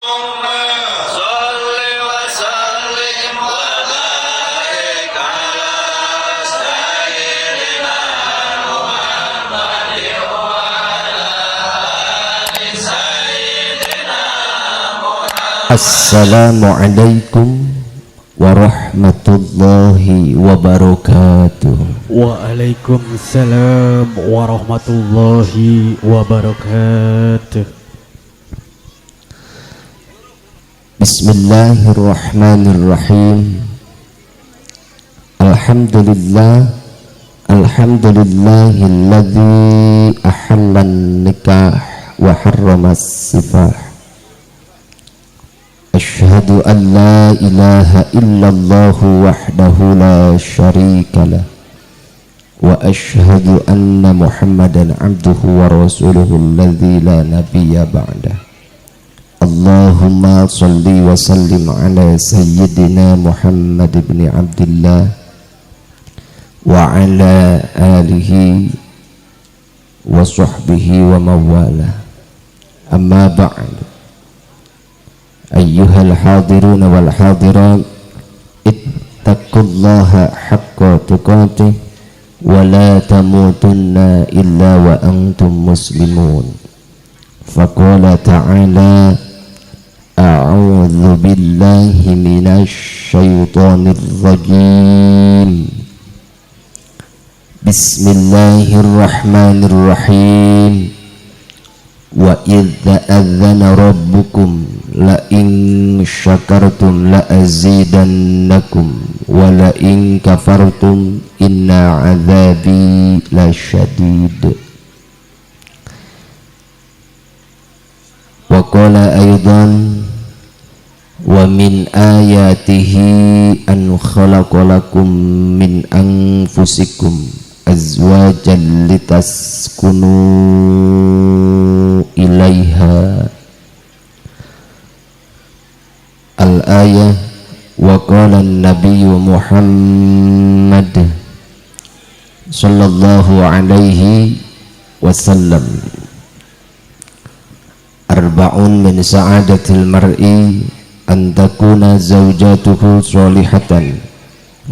Assalamualaikum warahmatullahi wabarakatuh. Waalaikumsalam warahmatullahi wabarakatuh. Bismillahirrahmanirrahim. Alhamdulillahilladzi ahallan nikah wa harramas sifah. Asyhadu an la ilaha illallah wahdahu la syarika lah wa asyhadu anna Muhammadan abduhu wa rasuluhu alladzi la nabiyya ba'dah. Allahumma salli wa sallim ala sayyidina Muhammad ibn Abdillah wa ala alihi wa sahbihi wa mawala. Amma ba'du. Ayyuhal hadiruna wal hadirat, ittaqullaha haqqa tuqatih wa la tamutunna illa wa antum muslimun. Faqala ta'ala, a'udzu billahi minasy syaithanir rajim. Bismillahirrahmanirrahim. Wa idza adzana rabbukum la in syakartum la azidannakum wa la in kafartum inna azabi lasyadid. Wa qala aidan wa min ayatihi an khalaqalakum min anfusikum azwajan litaskunu ilaiha. Al-ayah. Wa qala an-nabiy Muhammad sallallahu alaihi wasallam, arba'un min sa'adatil mar'i an takuna zawjatuhu salihatan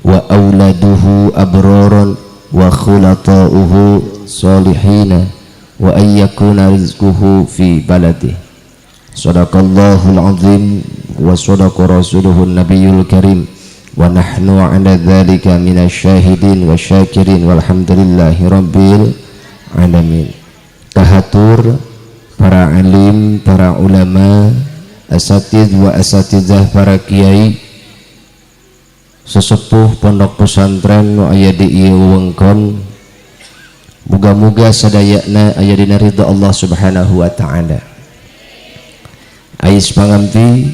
wa awladuhu abraran wa khulata'uhu salihina wa an yakuna rizquhu fi baladih. Sadaqallahul azim wa sadaqa rasuluhun nabiyul karim wa nahnu ala dhalika minasyahidin wa syakirin walhamdulillahi rabbil alamin. Tahatur para alim, para ulama, asatidz wa asatidzah, para kiai, sesepuh pondok pesantren nu aya di ieu wewengkon, muga-muga sadayana aya dina ridha Allah Subhanahu wa taala. Ais pangamti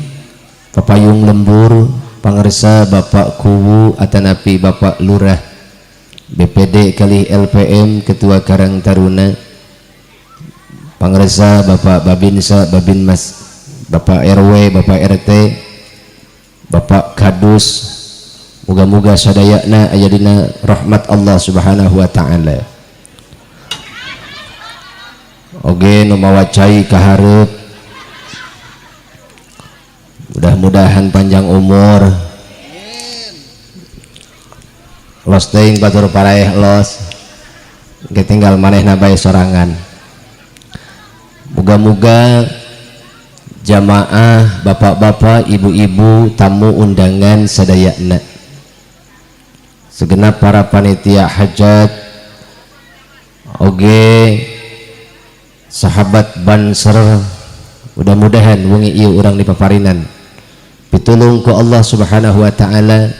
papayung lembur pangarsa Bapak Kuwu atanapi Bapak Lurah BPD kali LPM Ketua Karang Taruna, pangarsa Bapak Babinsa, Babinmas, Bapak RW, Bapak RT, Bapak Kadus, muga-muga sadayana aya dina rahmat Allah Subhanahu wa taala. Oge nu mawacai kahareup, mudah-mudahan panjang umur, los teuing batur paraeh los, ketinggal manehna bae sorangan. Muga-muga jamaah bapak-bapak, ibu-ibu, tamu undangan sadayana, segenap para panitia hajat, oge sahabat Banser, mudah-mudahan wengi ieu urang dipaparinan pitulung ku Allah Subhanahu wa taala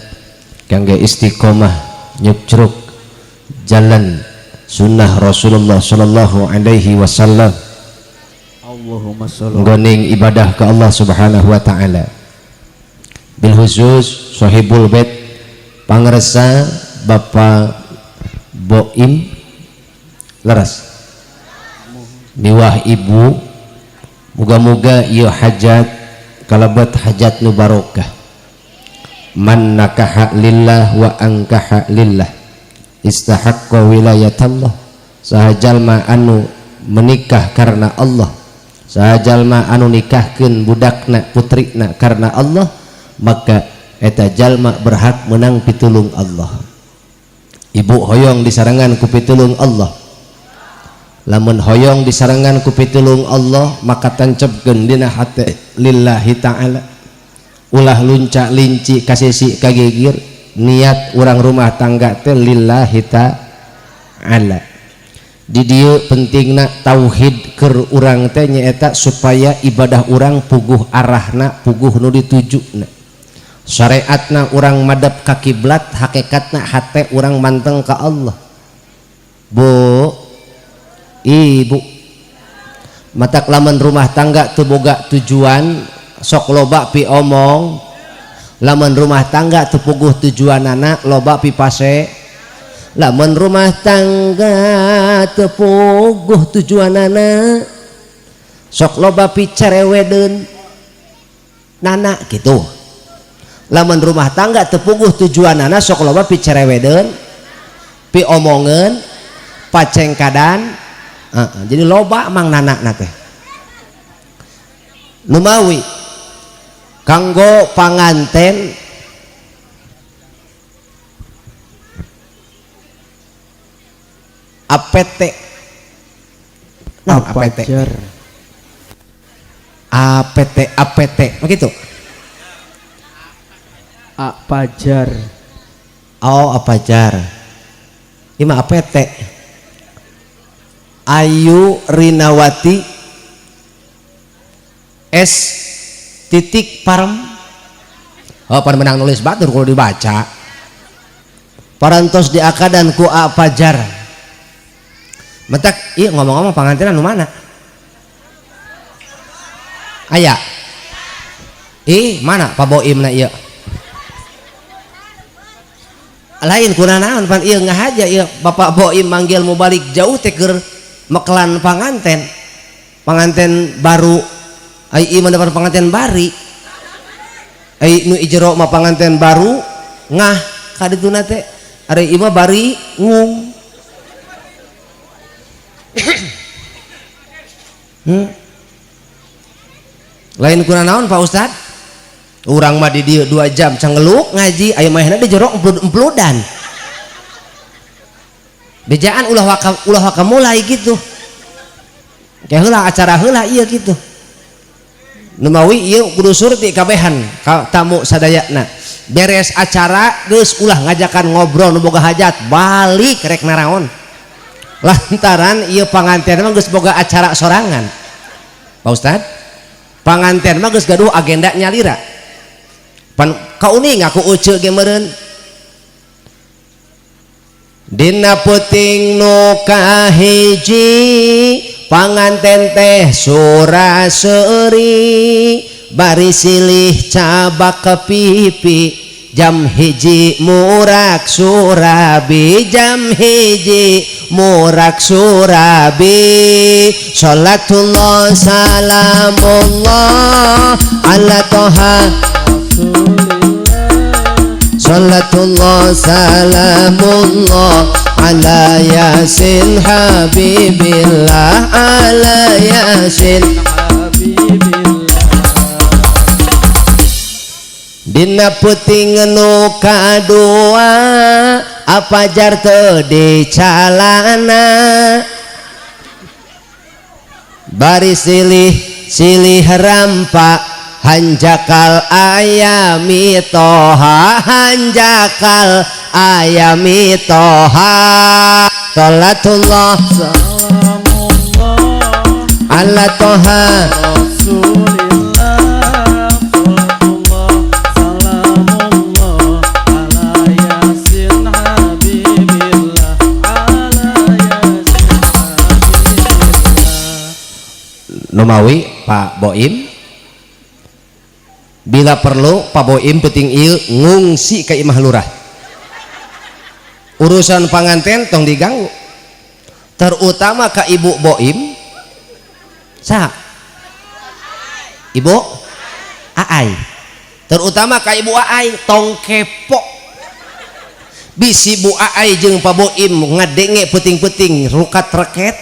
kangge istiqomah nyucruk jalan sunnah Rasulullah sallallahu alaihi wasallam. Allahumma shalli nggoning ibadah ke Allah Subhanahu wa taala. Bil khusus sahibul bait pangresa Bapak Boim leres miwah ibu, muga-muga ieu hajat kalabat hajat nu barokah. Man nakaha lillah wa angkaha lillah istahaqqa wilayatallah. Saha jalma anu menikah karena Allah, sajalma anu nikahkeun budakna putrina karena Allah maka eta jalma berhak menang pitulung Allah. Ibu hoyong disarangan ku pitulung Allah, lamun hoyong disarangan ku pitulung Allah maka tancepkeun dina hate lillahi ta'ala, ulah lunca linci kasisi kagigir niat urang rumah tangga teh lillahi ta'ala. Di dieu pentingna tauhid keur urang teh nyaeta supaya ibadah urang puguh arahna, puguh nu ditujuna. Syariatna urang madep ka kiblat, hakikatna hate urang manteng ka Allah. Bu, ibu, matak lamun rumah tangga teu boga tujuan sok loba pi omong, lamun rumah tangga teu puguh tujuanana loba pi pase, lamun rumah tangga teu puguh tujuanana sok loba pi carewedeun nana gitu. Lamun rumah tangga teu puguh tujuanana sok loba pi carewedeun, pi omongeun, pacengkadan, jadi loba mang nana teh. Numawi kanggo panganten APT, APT begitu. Apajar. Oh, apajar. Ima APT. Ayu Rinawati S titik Parem. Oh, pada menang nulis batur kalau dibaca. Parantos diakadan ku apajar. Mentak, iya ngomong-ngomong pangantinan nu mana? Aya. Mana Pak Boimna ieu? Lain kunanaon pan ieu ngahaja ieu Bapak Boim manggil mau balik jauh teh keur meklan panganten. Panganten baru ai ieu mah panganten bari. Ai nu ijero mah panganten baru ngah ka dituna teh ari ieu mah bari ngung. Lain kunanaon Pak Ustad? Urang mah di dieu 2 jam cangeluk ngaji aya mahna di jero empludan. Bejaan ulah waka mulai gitu. Kayak heula acara heula ieu gitu. Numawi ieu kudu surti kabehan ka tamu sadayana. Beres acara geus ulah ngajakan ngobrol nu boga hajat balik rek naraon. Lantaran ieu panganten mah geus boga acara sorangan. Pak Ustad, panganten mah geus gaduh agenda nyalira. Pan kauning aku uceuk ge meureun. Dina peuting nu kahiji panganten teh suraseuri bari silih cabak ke pipi jam hiji murak surabi jam hiji murak surabi sholatullah salamullah ala toha sholatullah salamullah ala yasin habibillah ala yasin dina peuting nu kadua apajar teu dicalana bari silih rampa hanjakal ayami toha hanjakal ayami toha sholatullah ala toha Numawi Pak Boim bila perlu Pak Boim peuting ieu ngungsi ka imah lurah. Urusan panganten tong diganggu. Terutama ka Ibu Boim. Saha? Ibu Aai. Terutama ka Ibu Aai tong kepo. Bisi Bu Aai jeung Pak Boim ngadenge peuting-peuting rukat reket.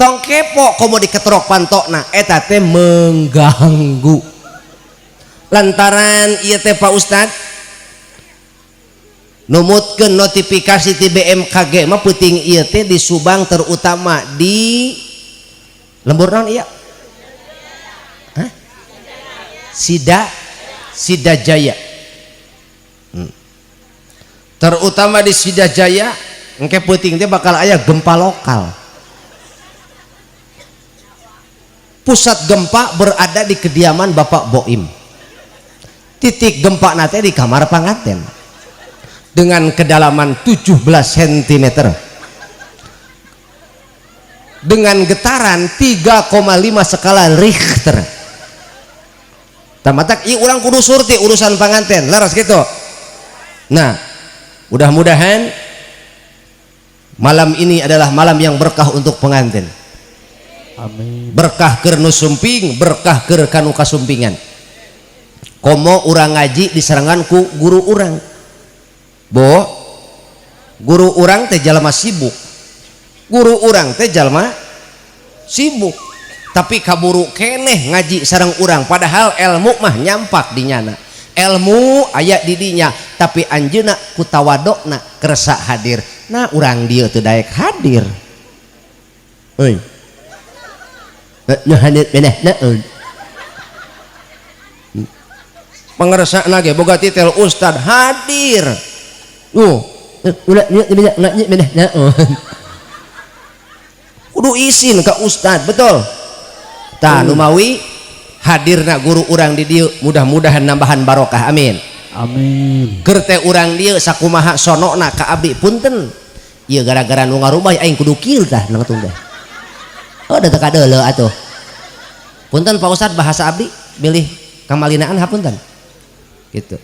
tong kepo komo diketrok pantokna eta teh mengganggu lantaran ieu teh Pak Ustad numutkeun notifikasi ti BMKG mah peuting ieu teh di Subang terutama di lembur naon ieu Sida Jaya terutama di Sida Jaya engke peuting teh bakal aya gempa lokal. Pusat gempa berada di kediaman Bapak Boim. Titik gempa nate di kamar panganten dengan kedalaman 17 cm dengan getaran 3,5 skala Richter. Tamatak ieu urang kudu surti urusan panganten laras gitu. Nah, mudah-mudahan malam ini adalah malam yang berkah untuk pengantin. Amin. Berkah keur nu sumping, berkah keur kanu kasumpingan. Komo urang ngaji diserangan ku guru urang. Bo, guru urang teh jalma sibuk. Guru urang teh jalma sibuk. Tapi kaburu keneh ngaji sareng urang padahal ilmu mah nyampak di nyana. Ilmu aya di dinya, tapi anjeunna ku tawadokna kersa hadir. Nah, urang dieu teu daek hadir. Euy. Hadir benehna pangersana ge boga titel ustad hadir ulah nya benehna kudu izin ka ustad betul tah nu mawi hadirna guru urang di dieu mudah-mudahan nambahan barokah amin amin keur teh urang dieu sakumaha sonona ka abdi punten ieu gara-gara nu ngarubah aing kudu kieu tah nangtung teh oh da teu kadeuleu atuh punten Pak Ustad bahasa abdi bilih kamalinaan hapunten gitu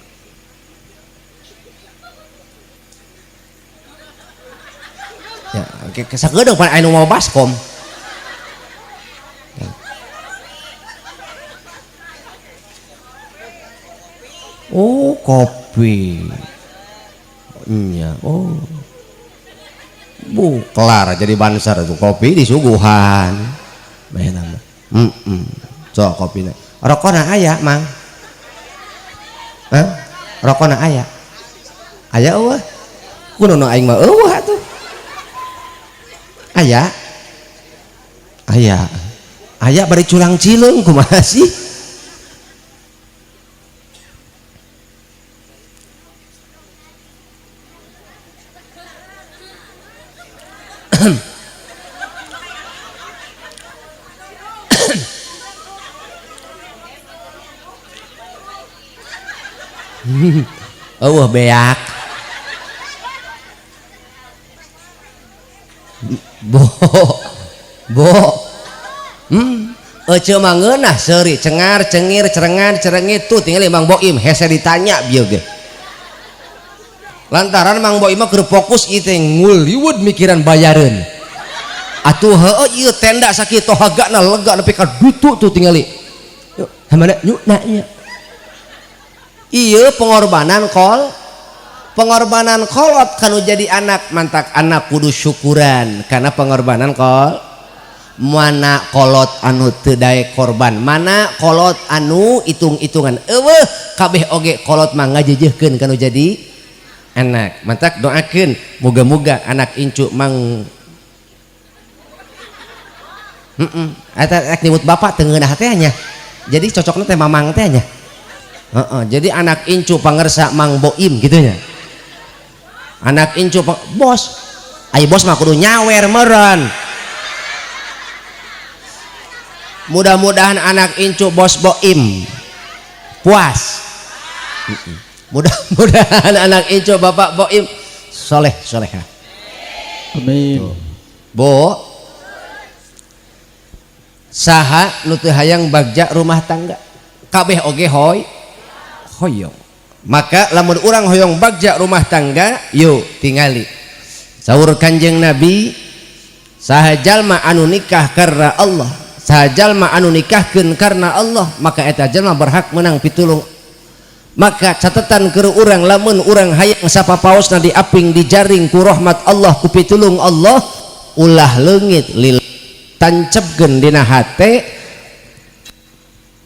ya sageudeuh pan anu mau baskom oh kopi nya oh bu kelar jadi bansar itu kopi disuguhan baheuna so kopina rokona aya mang rokona aya eueuh kunaon aing mah eueuh atuh aya bari culang cileung kumaha sih beak bo ece mah ngeunah seuri cengar cengir cerengan cerengit tuh tinggal Mang Boim hese ditanya bieu ge lantaran Mang Boim mah keur fokus ieu teh nguliwud mikiran bayareun atuh heueuh ieu tenda sakitu hagana lega nepi ka dutu tuh tingali hamana nyuna nya iya pengorbanan kolot kanu jadi anak mantak anak kudu syukuran karena pengorbanan mana kolot anu teu daek korban mana kolot anu hitung-hitungan eueuh kabeh oge kolot mah ngajejehkeun kanu jadi anak mantak doakeun moga-moga anak incu mang eta nyebut bapak teu ngeunah teh nya jadi cocokna teh mamang teh nya jadi anak incu pangersa Mang Boim gitunya anak incu bos ayo bos mah kudu nyawer meureun mudah-mudahan anak incu bos Boim puas mudah-mudahan anak incu bapak Boim soleh soleha amin bo saha nu teu hayang bagja rumah tangga kabeh oge hoyong maka lamun urang hoyong bagja rumah tangga yuk tingali saur Kanjeng Nabi saha jalma anu nikah karena Allah saha jalma anu nikahkeun karena Allah maka eta jalma berhak menang pitulung maka catatan keur urang lamun urang hayang sapapaosna diaping dijaring ku rahmat Allah ku pitulung Allah ulah leungit lil tancepkeun dina hate,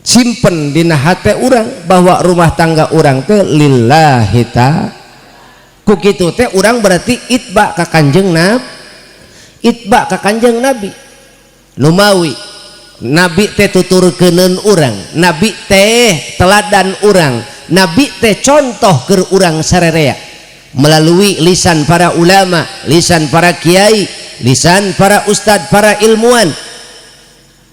simpen dina hate urang bahwa rumah tangga urang teh lillahi ta'ala. Ku kitu teh urang berarti itba ka Kanjeng Nabi, itba ka Kanjeng Nabi. Lumawi Nabi teh tuturkeuneun urang, Nabi teh teladan urang, Nabi teh contoh keur urang sarerea melalui lisan para ulama, lisan para kiai, lisan para ustad, para ilmuwan.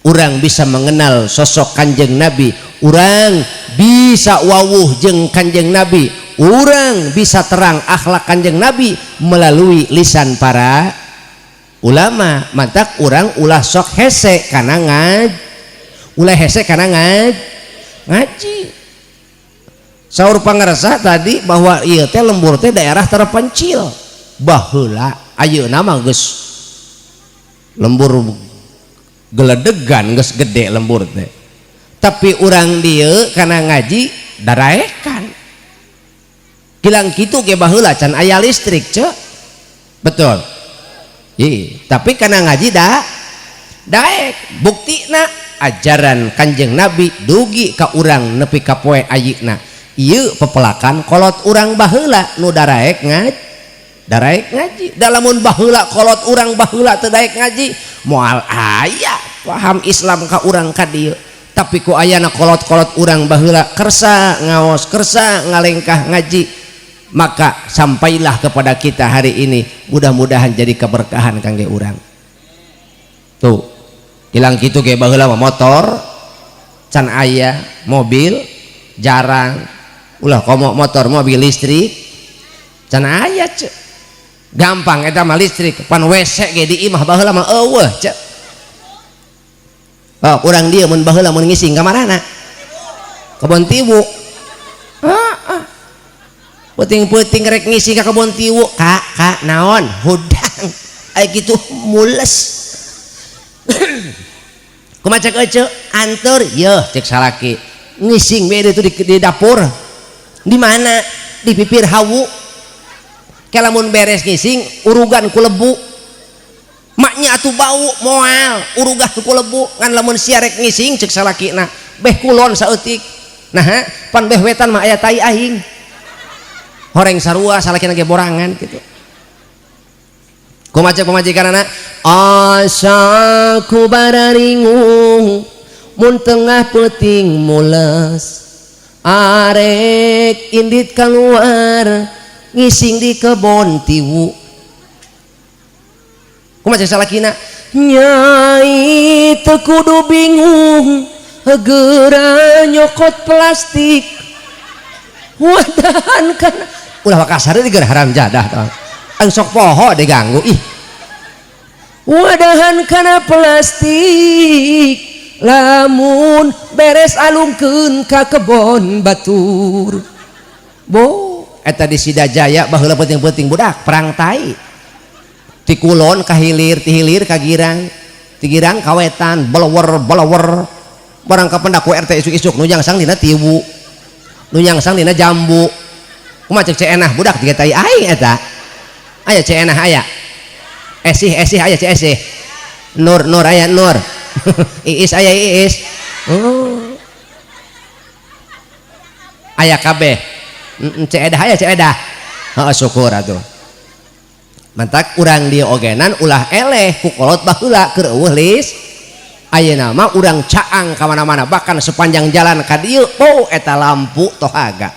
Urang bisa mengenal sosok Kanjeng Nabi, urang bisa wawuh jeung Kanjeng Nabi, urang bisa terang akhlak Kanjeng Nabi melalui lisan para ulama. Mantak urang ulah sok hese kana ulah hese kana ngaji. Saur pangarsa tadi bahwa ieu teh lembur teh daerah terpencil. Baheula ayeuna mah geus lembur geledegan, geus gede lembur teh. Tapi urang dieu kana ngaji daraekan. Kilang kitu ge baheula can aya listrik, ce. Betul. Tapi kana ngaji daek. Buktina ajaran Kanjeng Nabi dugi ka urang nepi ka poe ayeuna. Ieu pepelakan kolot urang baheula nu daraek ngaji. Dalamun baheula kolot urang baheula teu daek ngaji, moal aya paham Islam ka urang ka dieu. Tapi ku ayana kolot-kolot urang baheula kersa ngaos, kersa ngalengkah ngaji, maka sampailah kepada kita hari ini, mudah-mudahan jadi keberkahan kangge urang. Tuh hilang kitu ge baheula motor can aya, mobil jarang, ulah komo motor mobil listrik can aya, ce. Gampang eta mah listrik, pan WC ge di imah baheula mah eueuh, ce. Oh, urang dieu mun baheula mun ngising ka manana? Kebon tiwu. Heeh. Peuting-peuting rek ngisi ka kebon tiwu, Kak, naon? Hudang. Aya kitu mules. Kumaha cek ece? Antur, yeuh cek salaki. Ngising bede itu di dapur. Di mana? Di pipir hawu. Kalamun beres ngising urugan ku lebu. Maknya atuh bau moal urugah ku lebu ngan lamun sia rek ngising cek salakina beh kulon saeutik. Nah, pan beh wetan mah aya tai aing. Horeng sarua salakina ge borangan kitu. Kumaha pamajikanana? Asa ku bararingung mun tengah peuting mules. Arek indit keluar ngising di kebon tiwu. Kumaha salakina? Nyai teu kudu bingung geura nyokot plastik wadahan kana ulah kasar di geura haram jadah tah ang sok poho diganggu ih wadahan kana plastik lamun beres alungkeun ka kebon batur. Bo eta di Sidajaya baheula penting-penting budak perang tai. Ti kulon ka hilir, ti hilir ka girang, ti girang ka wetan, belewer barang ka pendak ku RT isuk-isuk nu nyangsang dina tiwu, nu nyangsang dina jambu. Kumaha cek cenah budak tiga tai aing eta. Aya cenah aya. Esih aya cek esih. Nur aya nur. Iis aya iis. Oh. Aya kabeh. Cek edah aya cek edah. Heeh syukur atuh. Mantak urang dia ogenan ulah eleh ku kolot baheula keur eueuh lis. Ayeuna mah urang caang ka mana-mana bahkan sepanjang jalan ka dieu oh eta lampu tohaga.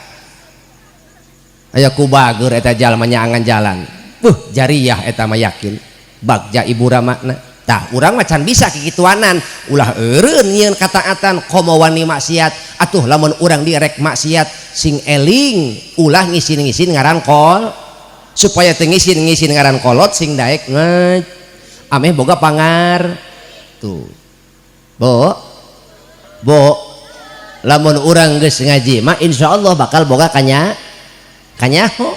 Aya ku bager eta jalma nyaangan jalan. Jariah eta mah yakin bagja ibu ramakna. Tah urang mah can bisa kikituanan ulah eureun nyieun kataatan komo wani maksiat atuh lamun urang direk maksiat sing eling ulah ngisin-ngisin ngaran kol supaya tengisin ngaran kolot sing daek ngaj ameh boga pangar tuh bo lamun urang geus ngaji mah insyaallah bakal boga kanyaho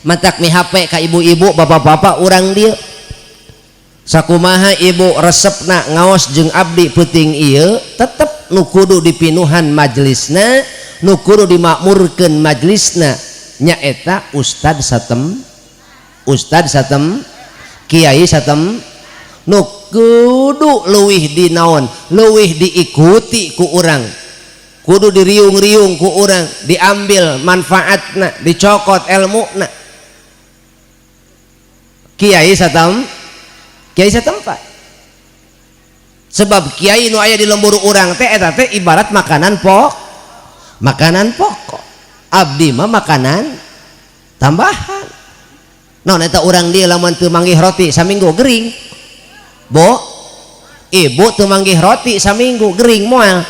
matak mi HP ka ibu-ibu bapak-bapak urang dieu sakumaha ibu resepna ngaos jeung abdi peuting ieu tetep nu kudu dipinuhan majelisna nu kudu dimakmurkeun majelisna nyaeta ustad satem kiai satem nu kudu leuwih dinaon leuwih diikuti ku urang kudu diriung-riung ku urang diambil manfaatna dicokot ilmuna kiai satempat sebab kiai nu aya di lembur urang teh eta teh ibarat makanan pokok abdi mah makanan tambahan naon eta urang dia lamun teu manggih roti saminggu gering bo ibu teu manggih roti saminggu gering moal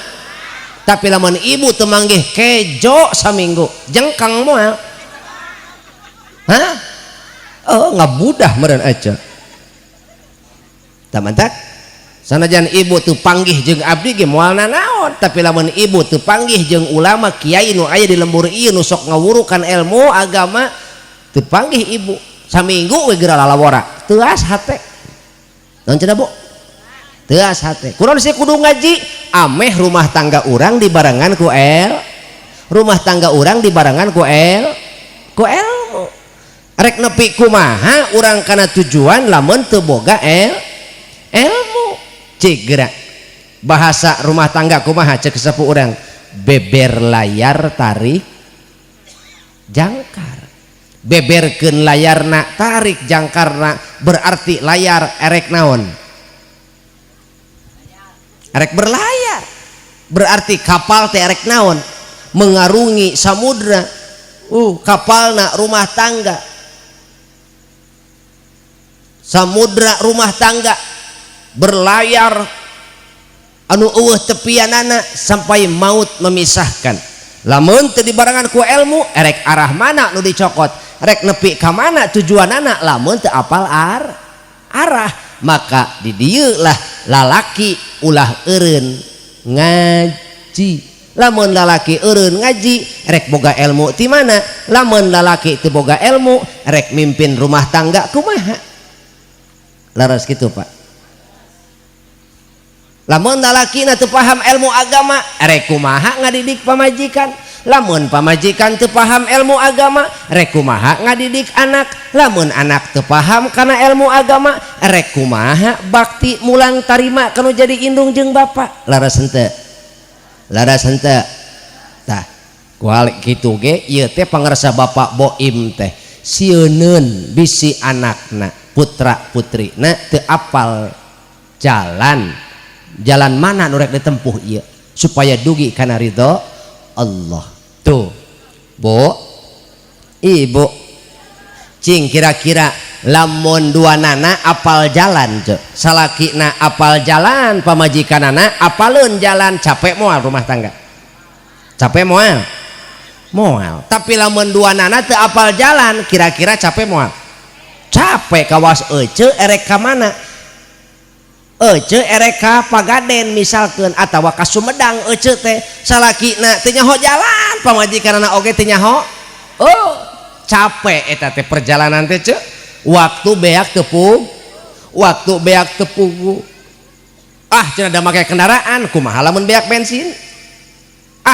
tapi lamun ibu teu manggih kejo saminggu jengkang moal hah oh ngabudah meureun aja tamantak sanajan ibu teu panggih jeung abdi ge moal nanaon tapi lamun ibu teu panggih jeung ulama kiai nu aya di lembur ieu nu sok ngawurukan ilmu agama teu panggih ibu saminggu we geura lalawora teu as hate naon cenah Bu teu as hate kunaon sih kudu ngaji ameh rumah tangga urang dibarengan ku rumah tangga urang dibarengan ku ilmu rek nepi kumaha urang kana tujuan lamun teu boga ilmu cik gerak bahasa rumah tangga kumaha cek sepuh urang beber layar tarik jangkar beberkeun layarna tarik jangkarna berarti layar erek naon erek berlayar berarti kapal teh erek naon mengarungi samudra kapalna rumah tangga samudra rumah tangga berlayar anu eueuh tepianana sampai maut memisahkan lamun teu dibarengan ku ilmu erek arah mana nu dicokot rek nepi ka mana tujuanana lamun teu apal arah maka di dieu lah lalaki ulah eureun ngaji lamun lalaki eureun ngaji rek boga ilmu ti mana lamun lalaki teu boga ilmu rek mimpin rumah tangga kumaha laras kitu Pak lamun lalaki na teu paham ilmu agama rek kumaha ngadidik pamajikan lamun pamajikan teu paham ilmu agama rek kumaha ngadidik anak lamun anak teu paham kana ilmu agama rek kumaha bakti mulang tarima kanu jadi indung jeung bapa laras henteu tah kualik kitu ge ieu teh pangarsa bapak boim teh sieuneun bisi anakna putra putrina teu apal jalan mana nu rek ditempuh ieu supaya dugi kana ridho Allah tuh Bu ibu cing kira-kira lamun duanana apal jalan ce salakina apal jalan pamajikanana apaleun jalan capek moal rumah tangga capek moal tapi lamun duanana teu apal jalan kira-kira capek moal capek kawas ece erek ka mana ece ereka Pagaden misalkan atawa ka Sumedang ece teh salakina teu nyaho jalan pamajikanana oge teu nyaho capek eta teh perjalanan teh ce waktu beak tepung cenah da make kendaraan kumaha lamun beak bensin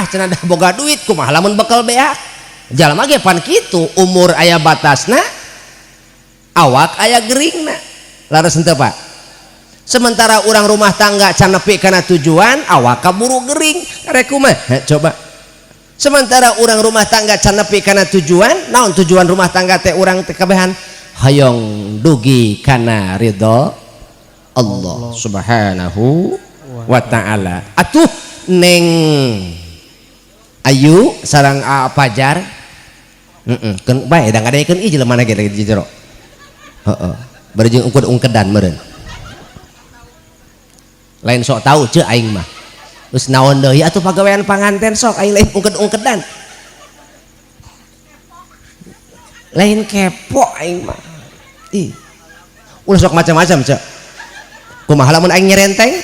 cenah da boga duit kumaha lamun bekal beak jalma ge pan kitu umur aya batasna awak aya geringna laras henteu Pak sementara orang rumah tangga can nepi kana tujuan awak kaburu gering rek kumaha coba sementara orang rumah tangga can nepi kana tujuan naon tujuan rumah tangga teh urang teh kabehan hayong dugi kana ridho Allah subhanahu wa ta'ala atuh neng Ayu sareng Pajar keun bae da ngadaekeun ieu jelema ge di jero heeh bari jeung ungkedan meureun lain sok tahu ce aing mah terus naon deui atuh pagawean panganten sok aing lain ungked-ungkedan lain kepo aing mah ulah sok macam-macam ce kumaha lamun aing nyerenteng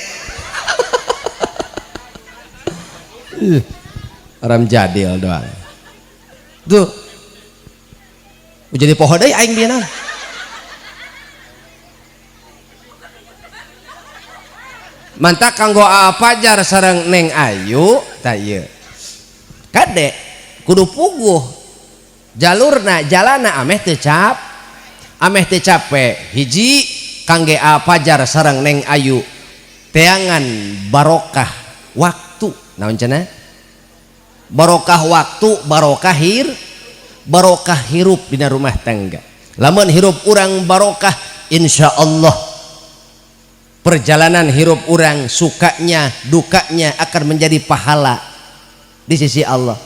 aram jadil doang tuh jadi poho deui aing bieu naon mantak kanggo Pajar sareng Neng Ayu tah ieu kade kudu puguh jalurna jalana ameh teu capek hiji kangge Fajar sareng Neng Ayu teangan barokah waktu naon cenah barokah waktu barokah hirup dina rumah tangga. Lamun hirup urang barokah insyaallah perjalanan hirup urang sukanya dukanya akan menjadi pahala di sisi Allah.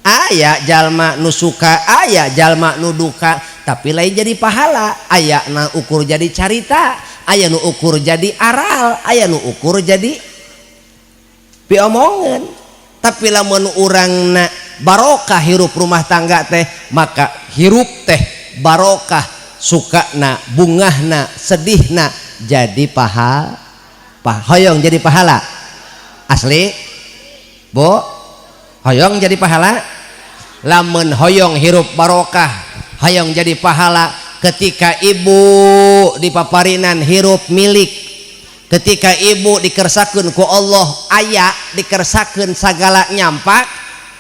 Aya jalma nu suka aya jalma nu duka tapi lain jadi pahala. Aya na ukur jadi carita, aya nu ukur jadi aral, aya nu ukur jadi piomongan. Tapi lamun urangna barokah hirup rumah tangga teh maka hirup teh barokah sukana bungahna sedihna jadi hoyong jadi pahala asli bo hoyong jadi pahala. Lamun hoyong hirup barokah hoyong jadi pahala ketika ibu dipaparinan hirup milik, ketika ibu dikersakeun ku Allah aya dikersakeun sagala nyampak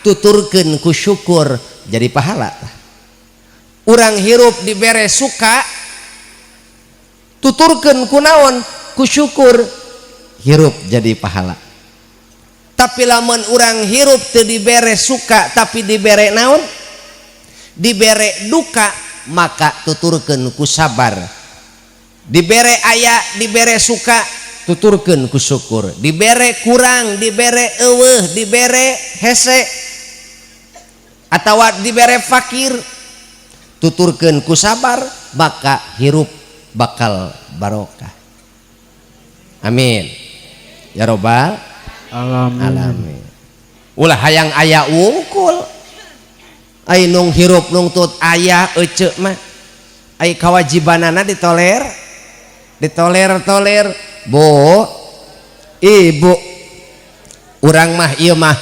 tuturkeun ku syukur jadi pahala. Urang hirup dibere suka tuturkeun ku naon ku syukur hirup jadi pahala. Tapi lamun urang hirup teu dibere suka tapi dibere naon dibere duka maka tuturkeun ku sabar. Dibere aya dibere suka tuturkeun ku syukur, dibere kurang dibere eueuh dibere hese atawa dibere fakir tuturkeun ku sabar maka hirup bakal barokah. Amin ya robbal alamin. Ulah hayang aya wungkul ai nung hirup nung tut aya ece mah ai kawajibanana ditoler bo ibu urang mah ieu mah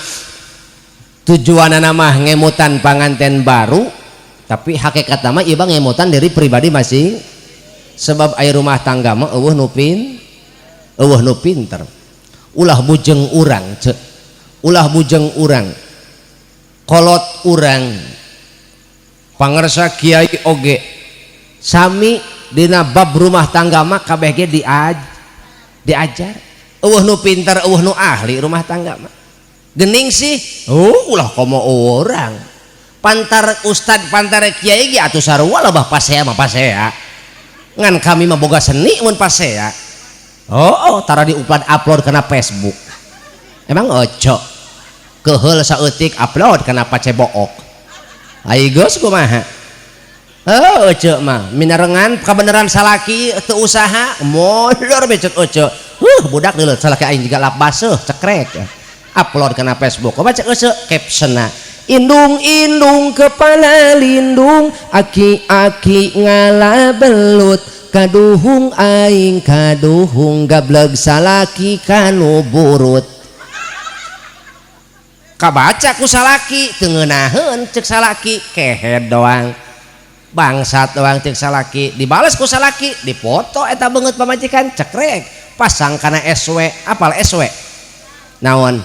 tujuanana mah ngemutan panganten baru tapi hakikatna mah ieu ngemutan dari pribadi masing sebab ai rumah tangga mah eueuh nu pinter. Ulah bujeng urang cek ulah bujeng urang kolot urang pangersa kiai oge sami dina bab rumah tangga mah kabeh ge diajar eueuh nu pinter eueuh nu ahli rumah tangga mah geuning sih ulah komo urang pantar ustad pantar kiai ge atuh sarua lah bah pasea mah pasea ngan kami mah boga seni mun pasea. Tara upload kena Facebook. Emang ojo keheul saeutik upload kena pacebook. Ai geus kumaha? Ojo mah minarengan kabeneran salaki teu usaha molor becet ojo. Budak deuleu salaki aing jiga lap baseuh cekrek. Upload kena Facebook. Baca euseuh captionna. Indung-indung kepala lindung aki-aki ngala belut kaduhung aing kaduhung gableg salaki kanu burut. Kabaca ku salaki teu ngeunaheun ceuk salaki kehe doang bangsat doang ceuk salaki dibales ku salaki dipoto eta beungeut pamajikan cekrek pasang kana SW apal SW naon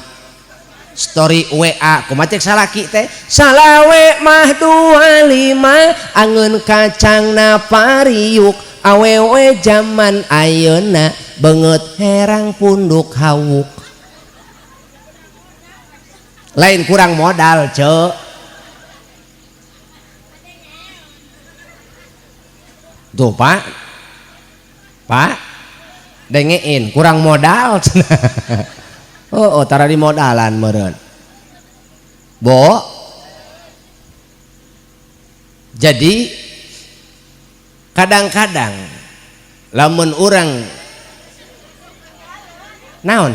story WA kumaha ceuk salaki teh salawe mah 25 angeun kacangna pariuk awewe zaman ayeuna beungeut herang punduk hawuk. Lain kurang modal cek tuh pak dengein kurang modal tara di modalan meureun bo jadi kadang-kadang lamun urang naon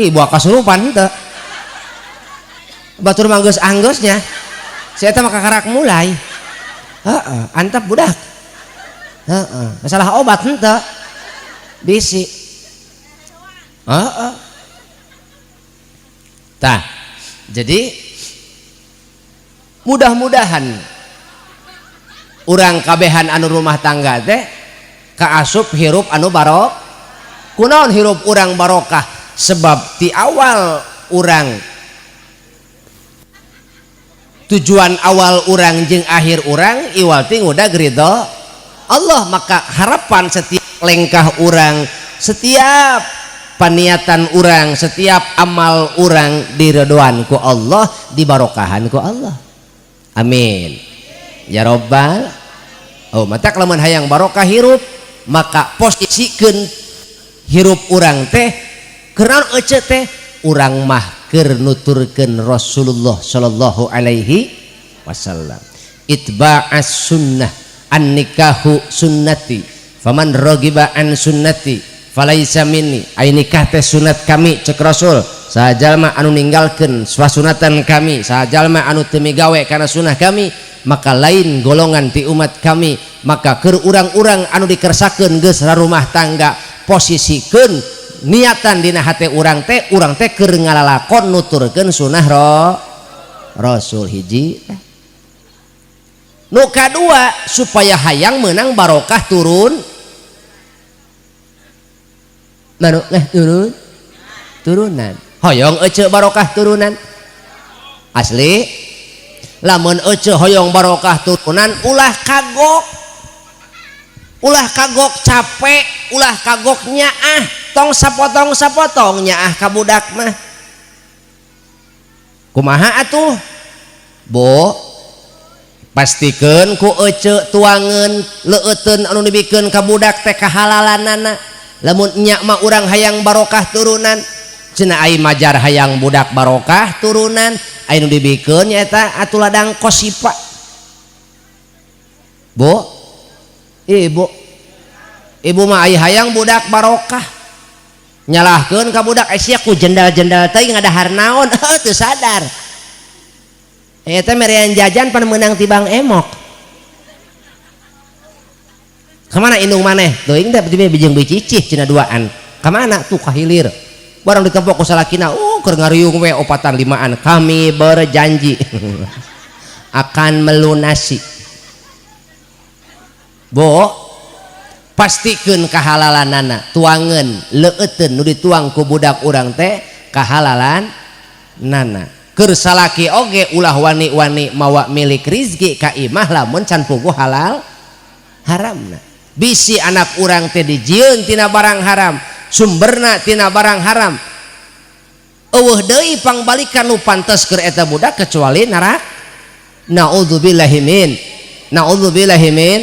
buah kasurupan teu batur mah geus anggeusnya si eta mah kakarak mulai antep budak masalah obat henteu bisi tah jadi mudah-mudahan urang kabehan anu rumah tangga teh kaasup hirup anu barok kunaon hirup urang barokah sebab ti awal urang tujuan awal urang jeung akhir urang iwal ting udah ridho Allah, maka harapan setiap lengkah orang, setiap paniatan orang, setiap amal orang diridhoan ku Allah, dibarokahan ku Allah. Amin ya robbal. Oh mata kelaman hayang barokah hirup, maka posisikeun hirup orang teh keran ece teh urang mah keur nuturkeun Rasulullah sallallahu alaihi wasallam. Itba'as sunnah, an nikahu sunnati, faman ragiba an sunnati falaisa minni. Ai nikah teh sunat kami cek Rasul. Saha jalma anu ninggalkeun swasunatan kami, saha jalma anu teu migawe kana sunah kami, maka lain golongan ti umat kami. Maka keur urang-urang anu dikersakeun geus rumah tangga, posisikeun niatan dina hate urang teh keur ngalalakon nuturkeun sunah Rasul hiji. Nu kadua supaya hayang menang barokah turunan. Hoyong ece barokah turunan asli. Lamun ece hoyong barokah turunan ulah kagok capek, ulah kagok nyaah tong sapotong nyaah ka budak mah kumaha atuh bo. Pastikeun ku ece tuangeun leueteun anu dibikeun ka budak teh kahalalanana. Lamun nya mah urang hayang barokah turunan, cenah ai majar hayang budak barokah turunan, ai nu dibikeun nyaeta atuh ladang kosipa. Bu, ibu mah ai hayang budak barokah, nyalahkeun ka budak sia ku jendal-jendal teh ngadahar naon, teu sadar. Eta merean jajan pan meunang tibang emok. Kemana indung maneh teuing teh bijeng bicicih cenah duaan. Kamana tuh kahilir barang ditempok ku salakina keur ngariung we opatan limaan. Kami berjanji akan melunasi. Bo pastikeun kahalalanana, tuangeun leueteun nu dituang ku budak urang teh kahalalanana. Keur salaki oge ulah wani-wani mawa milik rizki ka imah lamun can puguh halal haramna. Bisi anak urang teh dijieun tina barang haram, sumberna tina barang haram. Eueuh deui pangbalikan nu pantes keur eta budak kecuali neraka. Naudzubillahi min.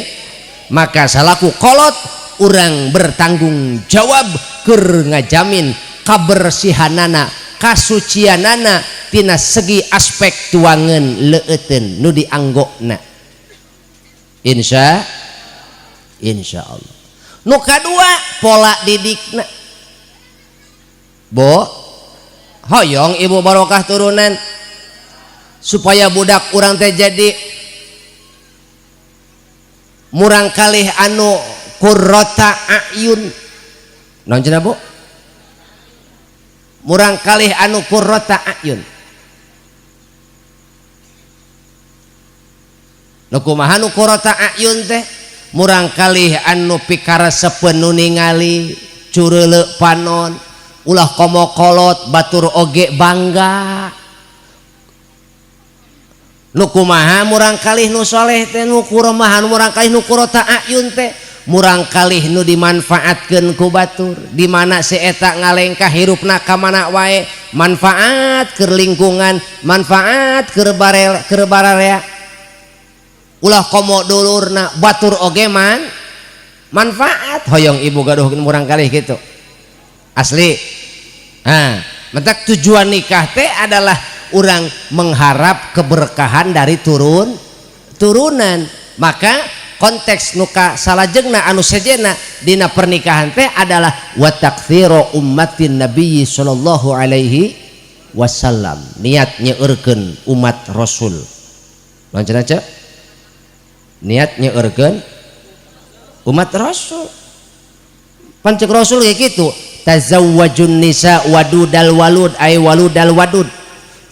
Maka salaku kolot urang bertanggung jawab keur ngajamin kabersihanana, kasucianana tina segi aspek tuangeun leueteun nu dianggona. Insya Allah. Nu kadua pola didikna. Bo hoyong ibu barokah turunan supaya budak urang teh jadi murang kalih anu qurrata ayun. Naon cenah Bu? Murang kalih anu qurrata ayun. Nu kumaha nu qurrata ayun teh? Murang kalih anu pikaresepeun nu ningali cureuleu panon, ulah komo kolot batur oge bangga. Nu kumaha murang kalih nu soleh teh nu kuromahan, murang kalih nu qurrata ayun teh murang kalih nu dimanfaatkeun ku batur, di mana si eta ngalengkah hirupna ka mana wae, manfaat keur lingkungan, manfaat keur bararea. Ulah komo dulurna batur oge manfaat. Hoyong ibu gaduh murang kalih gitu asli. Mentak tujuan nikah teh adalah orang mengharap keberkahan dari turunan. Maka konteks nuka salajengna anu sejena dina pernikahan teh adalah wa taktsiru ummatin nabiyyi sallallahu alaihi wasallam. Niat nyeureurkeun umat Rasul. Lanceun aja. Niat nyeureurkeun umat Rasul. Pancek Rasul kayak gitu. Tazawwajun nisa wadudal walud ay waludal wadud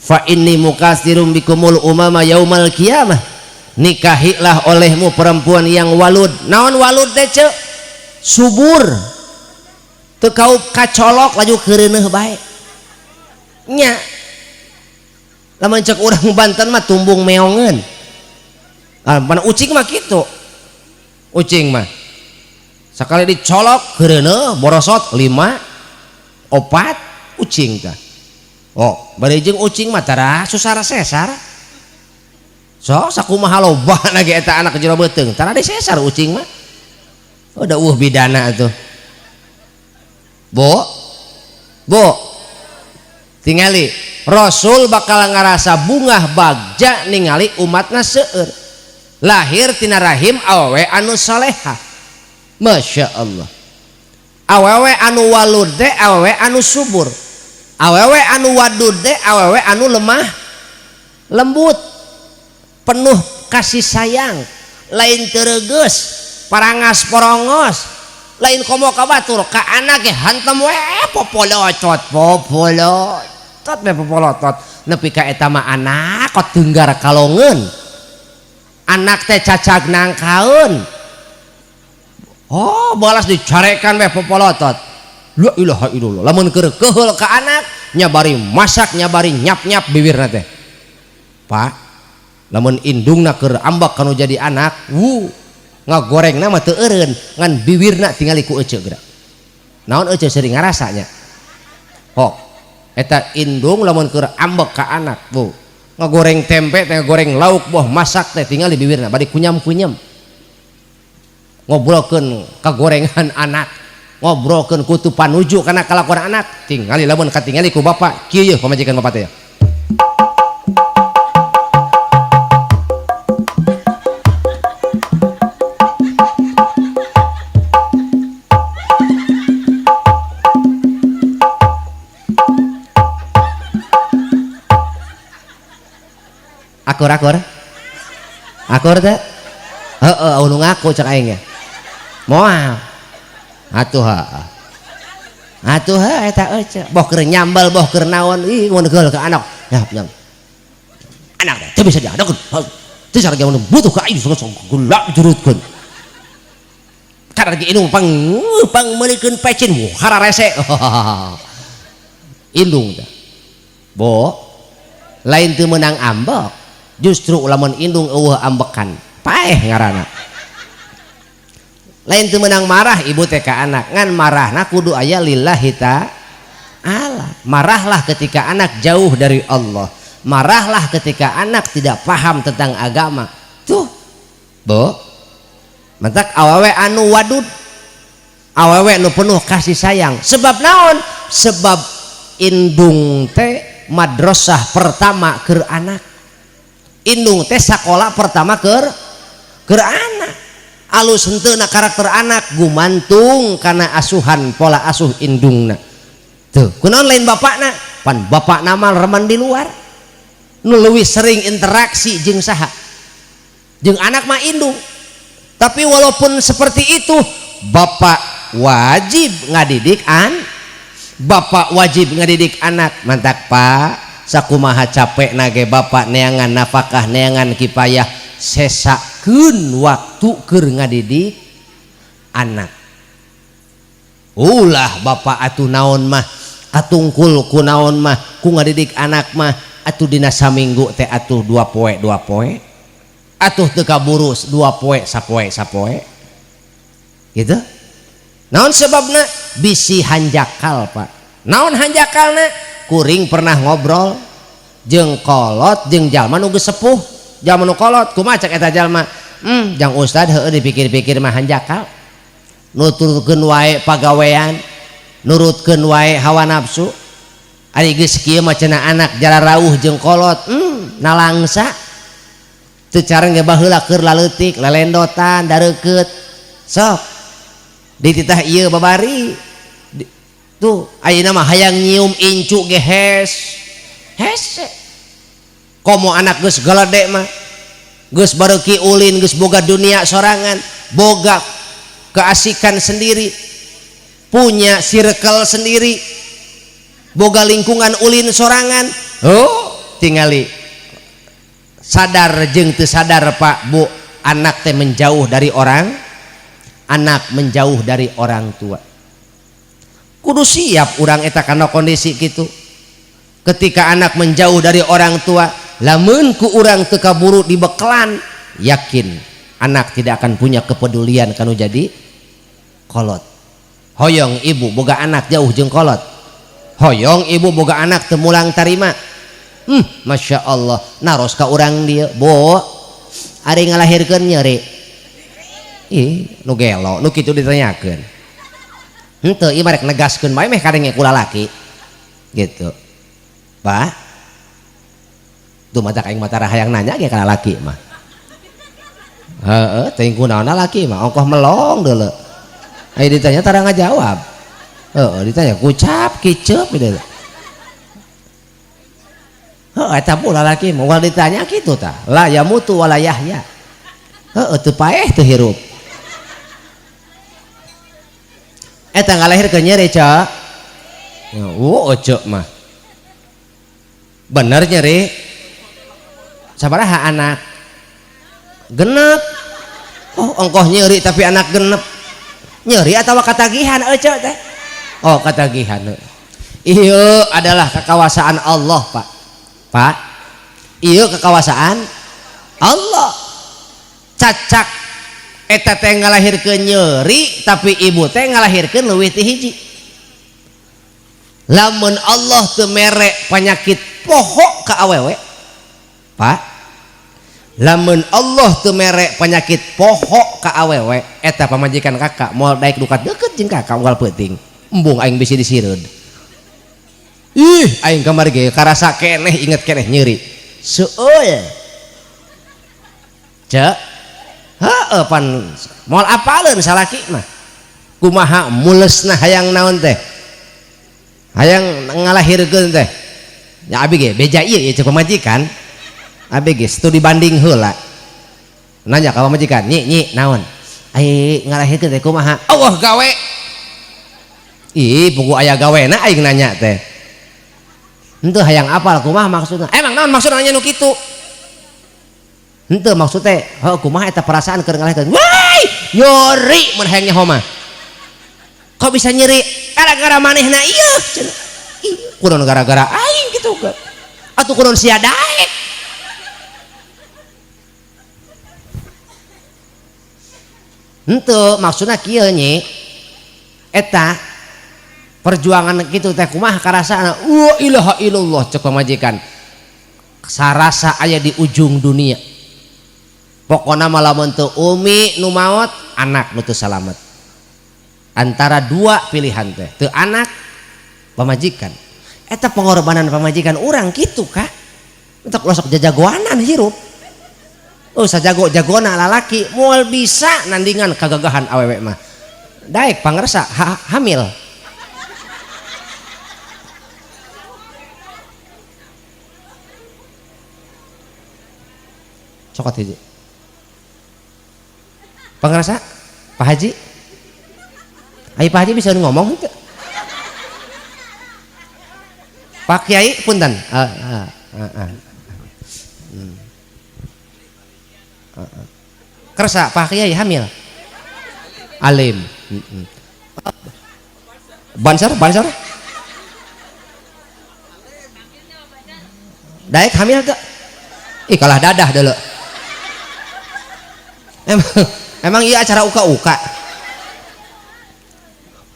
fa inni mukatsirum bikumul umama yaumal qiyamah. Nikahilah olehmu perempuan yang walud. Naon walud teh ce? Subur. Teu kaup kacolok laju keureuneuh bae. Nya. Lamun cek urang Banten mah tumbung meongeun. Mana ucing mah gitu. ucing mah sekali dicolok geureuneun borosot 5 4 ucing tah. Oh bari jeung ucing mah tara susara sesar so sakumaha lobana ge eta anak jero beuteung tara disesar ucing mah udah bidana tuh bo tingali Rasul bakal ngarasa bungah bagja ningali umatna seueur lahir tina rahim awewe anu salehah. Masya Allah, awewe anu walud de awewe anu subur, awewe anu wadud de awewe anu lemah lembut penuh kasih sayang, lain teuregeus parangas porongos, lain komo ka batur ka anak ge hantem we popolotot nepi ka eta mah anak kot teunggar kalongeun anak teh cacag nangkaeun. Oh balas dicarekan we popolotot. La ilaha illallah lamun keur keheul ka anak nyabari masak nyabari nyap-nyap bibirna teh Pak lamun indungna keur ambak kanu jadi anak ngagorengna mah teu eureun ngan bibirna tingali ku ece geura naon ece sering ngarasanya eta indung lamun keur ambek ka anak ngagoreng tempe teh ngagoreng lauk boh masak teh tingali bibirna bari kunyam-kunyam ngobrolkeun kagorengan anak ngobrolkeun kutu panuju kana kalakuan anak tingali lamun katingali ku bapak kieu yeuh pamajikan bapak teh akur teh anu ngaku cek aing ya moal atuh eta ece boh keur nyambal boh keur naon ih mun geul ka anak nyap anak teh bisa diadakeun teh sareng mun butuh ka aing gula jurutkeun karena indung pang meulikeun pecin hara rese indung teh bo lain teu meunang ambek justru lamun indung eueuh ambekan paeh ngaranna lain teu meunang marah ibu teh ka anak ngan marahna kudu aya lillahi ta'ala. Marahlah ketika anak jauh dari Allah, marahlah ketika anak tidak paham tentang agama. Tuh bo mantak awewe anu wadud awewe anu penuh kasih sayang sebab naon sebab indung teh madrasah pertama keur anak indung teh sakola pertama keur anak alus henteuna karakter anak gumantung karena asuhan pola asuh indungna tuh kunaon lain bapakna pan bapak nama remen di luar nu leuwih sering interaksi jeung saha jeung anak mah indung tapi walaupun seperti itu bapak wajib ngadidik anak mantak Pak sakumaha capek nage bapak neangan nafkah neangan kipayah sesakeun waktu keur ngadidik anak ulah bapak atuh naon mah katungkul ku naon mah ku ngadidik anak mah atuh dina saminggu teh atuh 2 poe atuh teu kaburu 2 poe sapoe gitu naon sebabna bisi hanjakal Pak naon hanjakalna kuring pernah ngobrol jeung kolot jeung jalma nu geus sepuh jaman nu kolot kumaha cek eta jalma jang ustad heueuh dipikir-pikir mah hanjakal nuturkeun wae pagawean nurutkeun wae hawa nafsu ari geus kieu mah cenah anak jara rawuh jeung kolot nalangsa teu careng ge baheula keur laleutik lalendotan dareukeut sok dititah ieu babari tuh ayeuna mah hayang nyium incu ge hese komo anak geus galade mah geus bareuki ulin geus boga dunia sorangan boga keasikan sendiri punya circle sendiri boga lingkungan ulin sorangan tingali sadar jeung teu sadar Pak Bu anak teh menjauh dari orang tua kudu siap urang eta kana kondisi kitu ketika anak menjauh dari orang tua lamun ku urang teu kaburu dibeklan yakin anak tidak akan punya kepedulian kanu jadi kolot. Hoyong ibu boga anak jauh jeung kolot, hoyong ibu boga anak temulang tarima. Masya Allah, naros ka urang dia bo ari ngalahirkeun nyeri. Ih nu gelo nu kitu ditanyakeun. Henteu ieu marek negaskeun bae meh kadenge ku lalaki gitu. Pak tuh mata kaing mata rahayang nanya ge ka lalaki mah. Heeh teuing kunaon lalaki mah ongkoh melong deuleu. Aya ditanya tara ngajawab. Heeh ditanya kucap kiceup gitu. Eta pun lalaki moal ditanya kitu tah la yamutu wala yahya. Teu paeh teu hirup. Eta ngalahirkeun nyeri cak. Cek mah bener nyeri sabaraha anak genep. Ongkoh nyeri tapi anak genep nyeri atau katagihan cek teh. Katagihan. Ieu adalah kekuasaan Allah Pak. Ieu kekuasaan Allah. Cacak eta teh ngalahirkeun nyeri tapi ibu teh ngalahirkeun leuwih ti hiji. Lamun Allah teu mere penyakit poho ka awewe Pak, lamun Allah teu mere penyakit poho ka awewe eta pamajikan kakak moal daek dukat deukeut jeung kakak unggal peuting embung aing bisi disireud. Ih aing kamari ge karasa keneh inget keneh nyeri seueur cek. Heeh pan moal apaleun salaki mah kumaha mulesna hayang naon teh hayang ngalahirkeun teh nya abi ge beja ieu cek pamajikan abi ge studi banding heula nanya ka pamajikan nyi naon ai ngalahirkeun teh kumaha Allah gawe. Ih pugu aya gawena aing nanya teh henteu hayang apal kumaha maksudna emang naon maksudna nanya nu kitu. Henteu maksud teh kumaha eta perasaan keur ngalahirkeun wai nyeri mun hayang nyaho mah kok bisa nyeri gara-gara manehna ieu cenah. Kunaon gara-gara aing kitu ke atuh kunaon sia daek. Henteu maksudna kieu nyi eta perjuangan kitu teh kumaha karasana ilaha illallah cek pamajikan sarasa aya di ujung dunia. Pokona malamun teu umi nu maot anak nu teu salamet. Antara dua pilihan teh teu anak pamajikan. Eta pengorbanan pamajikan urang kitu kah? Entek ulah sok jajagoanan hirup. Sajago-jagona lalaki moal bisa nandingan kagagahan awewe mah. Daek pangresa hamil. Cokot hiji. Pangrasa Pak Haji. Ayo Pak Haji bisa ngomong henteu? Pak Kiai punten. Kersa Pak Kiai hamil. Alim. Banser. Daek hamil tuh. Ih kalah dadah dulu. Emang iya acara uka-uka.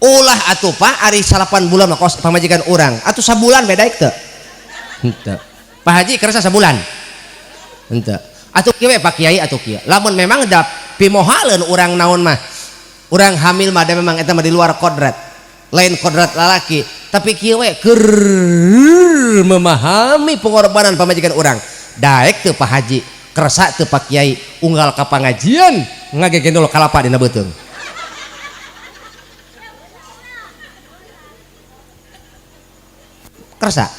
Ulah atuh Pak ari 8 bulan mah kos pamajikan urang. Atuh sabulan beda teu? Henteu. Pak Haji kerasa sabulan. Henteu. Atuh kieu Pak Kiai atuh kieu. Lamun memang da pimohaleun urang naon mah. Urang hamil mah da memang eta mah di luar kodrat. Lain kodrat lalaki, tapi kieu we keur memahami pengorbanan pamajikan urang. Daek teu Pak Haji, kerasa teu Pak Kiai unggal ka pangajian ngagegendol kalapa dina beuteung. Kerasa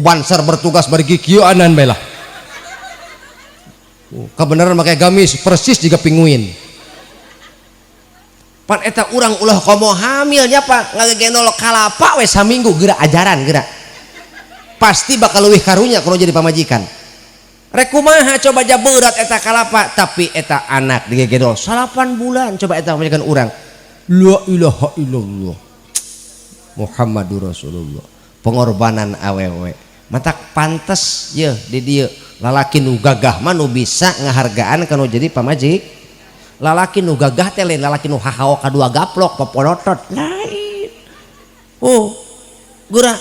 banser bertugas bari kieu anan bae lah. Kebenaran make gamis persis juga pinguin. Pan eta urang ulah komo hamil nya Pak ngagegendol kalapa we saminggu geura ajaran geura. Pasti bakal leuwih karunya kalau jadi pamajikan. Rek kumaha coba jabeurat eta kalapa tapi eta anak digegendol 8 bulan coba eta pamajikan urang. La ilaha illallah Muhammadur Rasulullah. Pengorbanan awewe matak pantes ya di dia lalaki nu gagah mah nu bisa ngahargaan kanu jadi pamajik. Lalaki nu gagah teh lain lalaki nu hahao kadua gaplok popolotot lain. Gura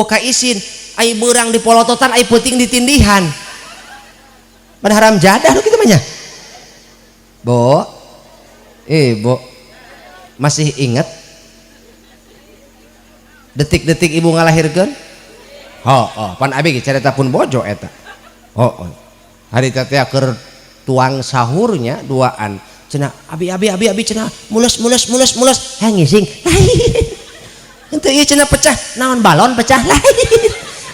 ka isin ai beurang di polototan ai peuting ditindihan. Pada haram jadah lu kitu mah nya. Bo. Bo. Masih ingat detik-detik ibu ngalahirkeun? Pan abi ge carita pun bojo eta. Hari teh keur tuang sahurnya duaan cenah abi cenah mulus ngising henteu ieu cenah pecah naon balon pecah lain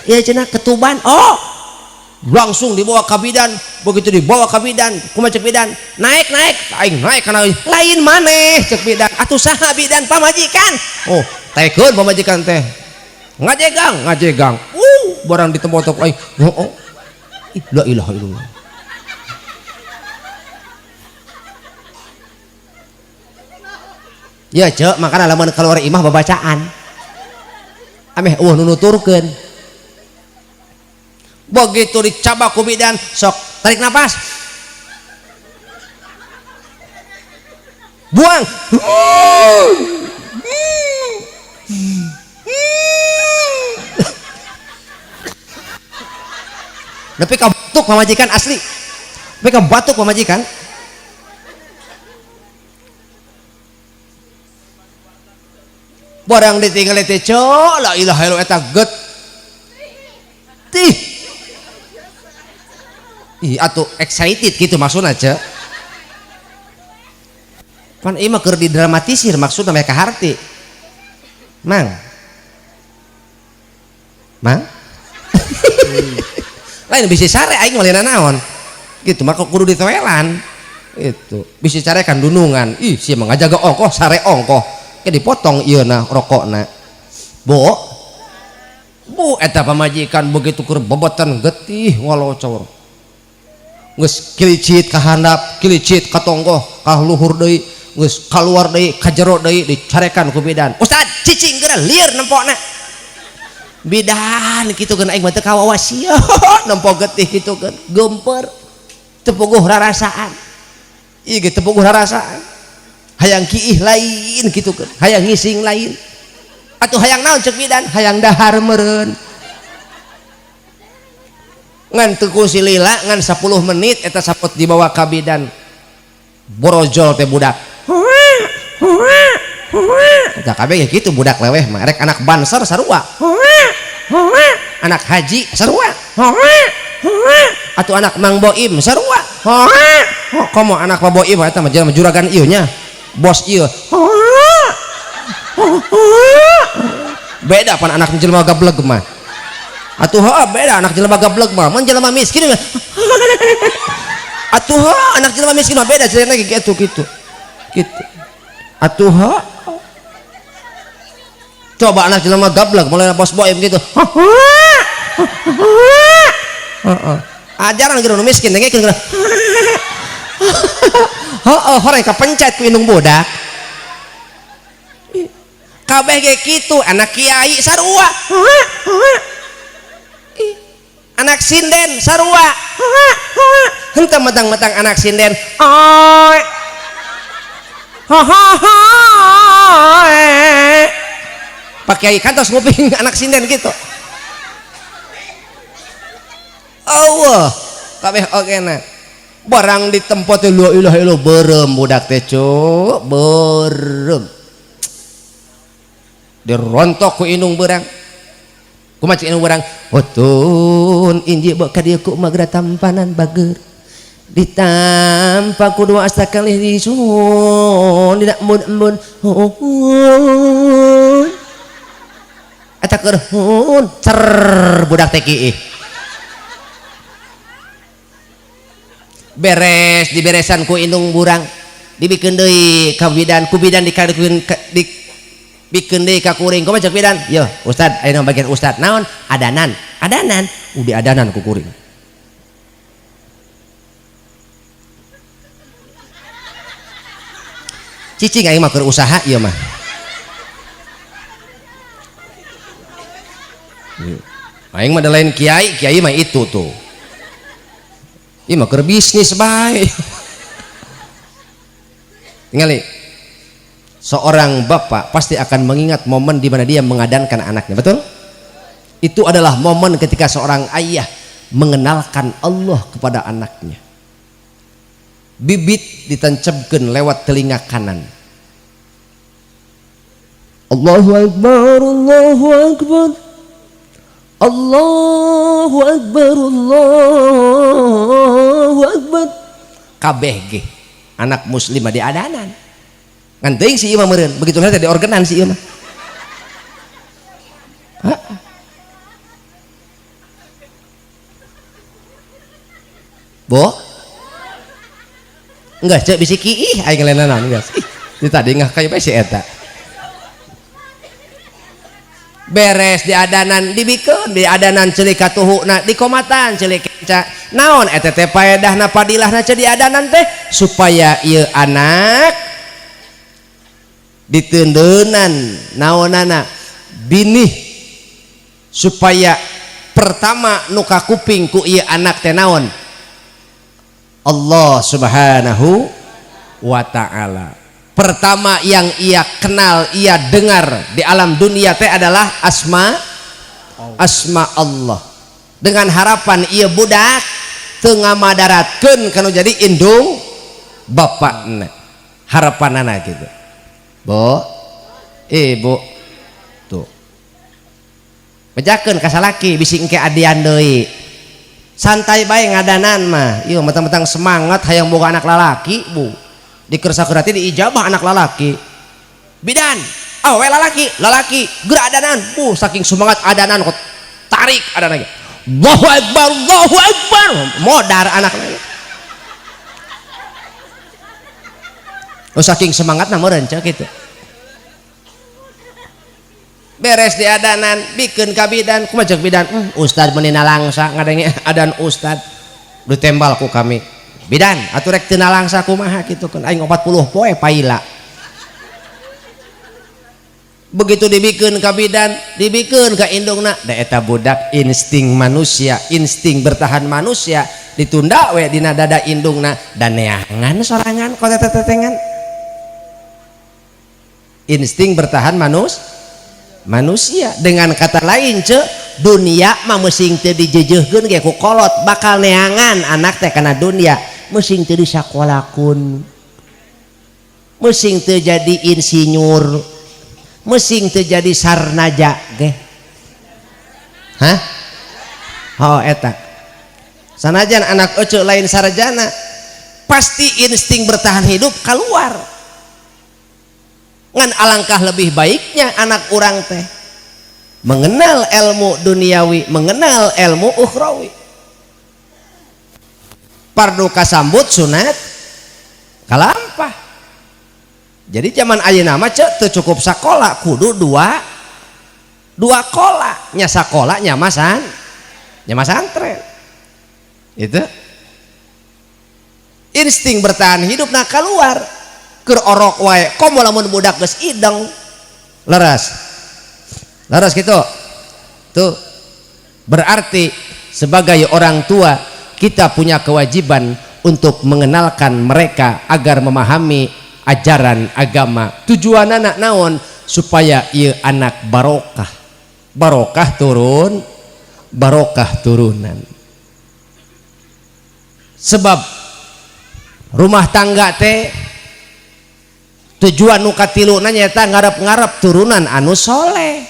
ieu cenah ketuban langsung dibawa ka bidan. Begitu dibawa ka bidan kumaha cek bidan naik aing naik kana lain maneh cek bidan atuh saha bidan pamajikan tekeun pamajikan teh ngajegang barang ditempotok aing la ilaha illallah. Ya cek makanya lamun keluar imah babacaan ameh nu nuturkeun begitu dicabak ku bidan sok tarik napas buang tapi ka batuk pamajikan asli tapi ka batuk pamajikan barang ditinggal teh la ilaha illallah eta getih atuh excited gitu maksudna ce pan ieu mah keur didramatisir maksudna mereka harti mang lain bisa sare aing malina naon gitu maka kudu ditoelan itu bisa sare kan dunungan sia mah ngajaga ongkoh sare ongkoh dipotong iya nah rokokna bu eta pamajikan begitu keur bobotan getih walocor geus kilicit ka handap kilicit ka tonggoh ka luhur deui geus kaluar deui ka jero deui dicarekan ku bidan ustad cicing geura lieur nempona bidan kitu kan aing mah teu kawawa sia nempo getih kitu kan gemper teu puguh rarasaan ieu ge teu puguh rarasaan hayang kiih lain gitu kan hayang ngising lain atuh hayang naon cek bidan hayang dahar meureun ngan teu kusi lila ngan 10 menit eta sapot dibawa ka bidan borojol teh budak eta kabeh ge kitu budak leweh mah rek anak banser sarua anak haji sarua atuh anak mang boim sarua komo anak Pak Boim eta mah jelema juragan ieu nya bos iya beda pan anak jelema gablek mah atuh beda anak jelema gablek mah mun jelema miskin mah atuh anak jelema miskin mah beda cerita gitu atuh coba anak jelema gablek mulai bos boim gitu ajaran gitu miskin nengek gitu orang kepencet ku indung bodak kabeh ge kitu anak kiai sarua anak sinden sarua henteu metang-metang anak sinden Pak Kiai kantos nguping anak sinden gitu Allah kabeh ogena barang ditempo teh la ilaha illallah beureum budak teh cuk beureum dirontok ku indung beurang kumaha cik indung beurang utun inji bae ka dieu ku magra tampanan bager ditampa ku dua asta kalih disun tidak embun eta keur cer budak teh kieu beres diberesan ku indung burang dibikeun deui ka bidan ku bidan dikadukeun bikeun deui ka kuring kumaha cek bidan yo ustad ayeuna bagian ustad naon adanan udah adanan ku kuring cicing aing mah keur usaha ieu mah aing mah lain kiai mah itu tuh ieu mah keur bisnis bae. Tingali seorang bapak pasti akan mengingat momen di mana dia mengadankan anaknya, betul? Itu adalah momen ketika seorang ayah mengenalkan Allah kepada anaknya. Bibit ditancapkeun lewat telinga kanan. Allahu Akbar, Allahu Akbar, Allahu Akbar, Allahu Akbar. Kabeh ge anak muslimah di adanan. Ngan teuing si imam meureun, begitu saja di organan si imam. Bo? Enggak, cek bisiki ih aing lenanan geus. Ih, tadi ngah kayak bae si eta. Beres di adanan dibikeun di adanan celik katuhuna di komatan celik kenca naon eta teh paedahna padilahna teh di adanan teh supaya ieu anak diteundeunnan naonana binih supaya pertama nu ka kuping ku ieu anak teh naon Allah Subhanahu wa ta'ala. Pertama yang ia kenal, ia dengar di alam dunia teh adalah asma Allah. Dengan harapan ia budak teu ngamadaratkeun kana jadi indung bapakna. Harapanana gitu. Bo, ibu tuh. Bejakeun ka salaki bisi engke adian deui. Santai bae ngadanan mah. Ieu mentang-mentang semangat hayang boga anak lalaki, Bu. Dikersa-kerati diijabah anak lalaki bidan awe lalaki gerak adanan saking semangat adanan kok tarik adanan Allahu Akbar modar anak lagi saking semangat meureun cek kitu beres di adanan bikeun ka bidan kumaha cek bidan ustad meunina langsa ngadenge adan ustad ditembal ku kami bidan atuh rek teu nalangsa kumaha kitu kan aing 40 poe paila begitu dibikeun ka bidan dibikeun ka indungna da eta budak insting manusia insting bertahan manusia ditunda we dina dada indungna dan neangan sorangan kota tetetengan insting bertahan manusia dengan kata lain dunia mah meusing teu dijejeuhkeun ge ku kolot bakal neangan anak teh kana dunia meusing teu disakolakun meusing teu jadi insinyur meusing teu jadi sarnaja ge hah oh eta sanajan anak ece lain sarjana pasti insting bertahan hidup keluar ngan alangkah lebih baiknya anak urang teh mengenal ilmu duniawi mengenal ilmu ukhrawi pardu kasambut sunat kalampah jadi zaman ayeuna mah teu cukup sakola kudu dua kola nya sakola nya santren itu insting bertahan hidup nah keluar keur orok wae komo lamun budak geus ideng leres gitu tuh berarti sebagai orang tua kita punya kewajiban untuk mengenalkan mereka agar memahami ajaran agama. Tujuan anak naon supaya ieu anak barokah turunan. Sebab rumah tangga teh tujuan nu katiluna nyaeta ngarep-ngarep turunan anu soleh.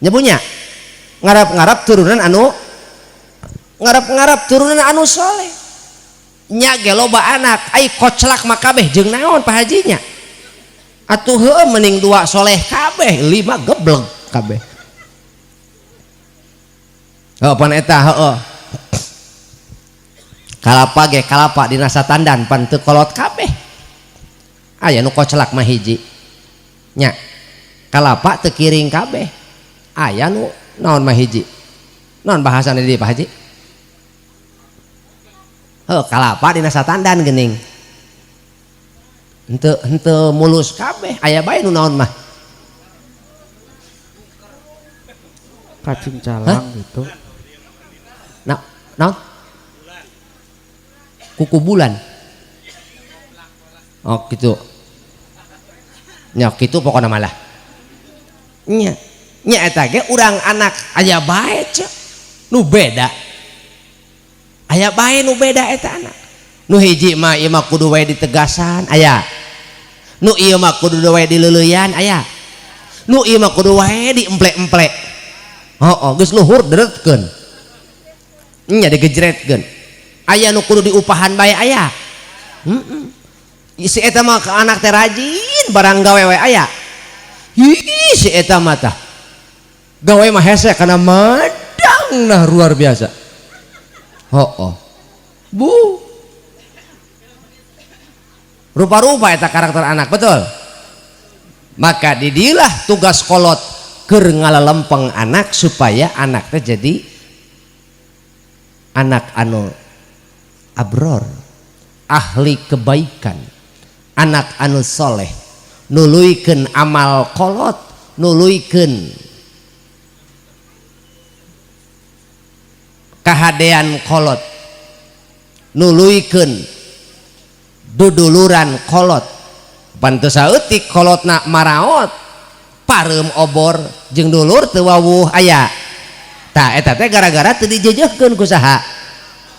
Nyebunya ngarep-ngarep turunan anu soleh nya ge loba anak ai koclak mah kabeh jeung naon Pak Hajinya atuh heueuh mending 2 soleh kabeh 5 geblek kabeh pan eta heueuh kalapa dina satandan pan teu kolot kabeh aya nu koclak mah hiji nya kalapa teu kiring kabeh aya nu naon mah hiji naon bahasana di Pak Haji kalapa dina satandan geuning henteu mulus kabeh aya bae nu naon mah Kacing calang gitu. Nah, kuku bulan. Oh gitu. Nya gitu pokoknya malah. Nya eta ge urang anak aya bae cenah. Nu beda. Aya bae nu beda eta anak. Nu hiji mah ieu mah kudu wae ditegasan aya. Nu ieu mah kudu wae dileuleyan aya. Nu ieu mah kudu wae diemplek-emplek. Heeh, geus luhur deureutkeun. Nya digejretkeun. Aya nu kudu diupahan bae aya. Si eta mah anak teh rajin barang gawe we aya. Hi si eta mah tah. Gawe mah hese kana madang nah luar biasa. Heeh. Bu. Rupa-rupa eta karakter anak, betul. Maka didilah tugas kolot keur ngalalempeng anak supaya anak teh jadi anak anu abror, ahli kebaikan, anak anu soleh, nuluykeun amal kolot, nuluykeun kahadean kolot, nuluykeun duduluran kolot. Pantes saeutik kolotna maraot pareum obor jeung dulur teu wawuh aya. Tah eta teh gara-gara teu dijejehkeun ku saha?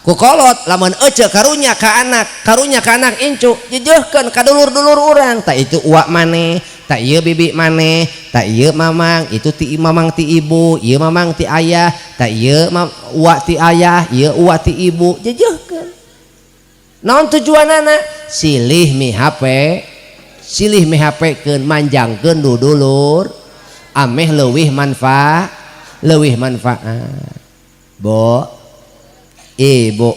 Ku kolot. Lamun ece karunya ka anak incu jejehkeun ka dulur-dulur urang. Tah itu uwak maneh, tah ieu bibi maneh, tah ieu mamang, itu ti mamang ti ibu, ieu mamang ti ayah, tah ieu uwak ti ayah, ieu uwak ti ibu, jejehkeun. Naon tujuanana? Silih mihapekeun manjangkeun dulur ameh leuwih manfaat. Bo ibu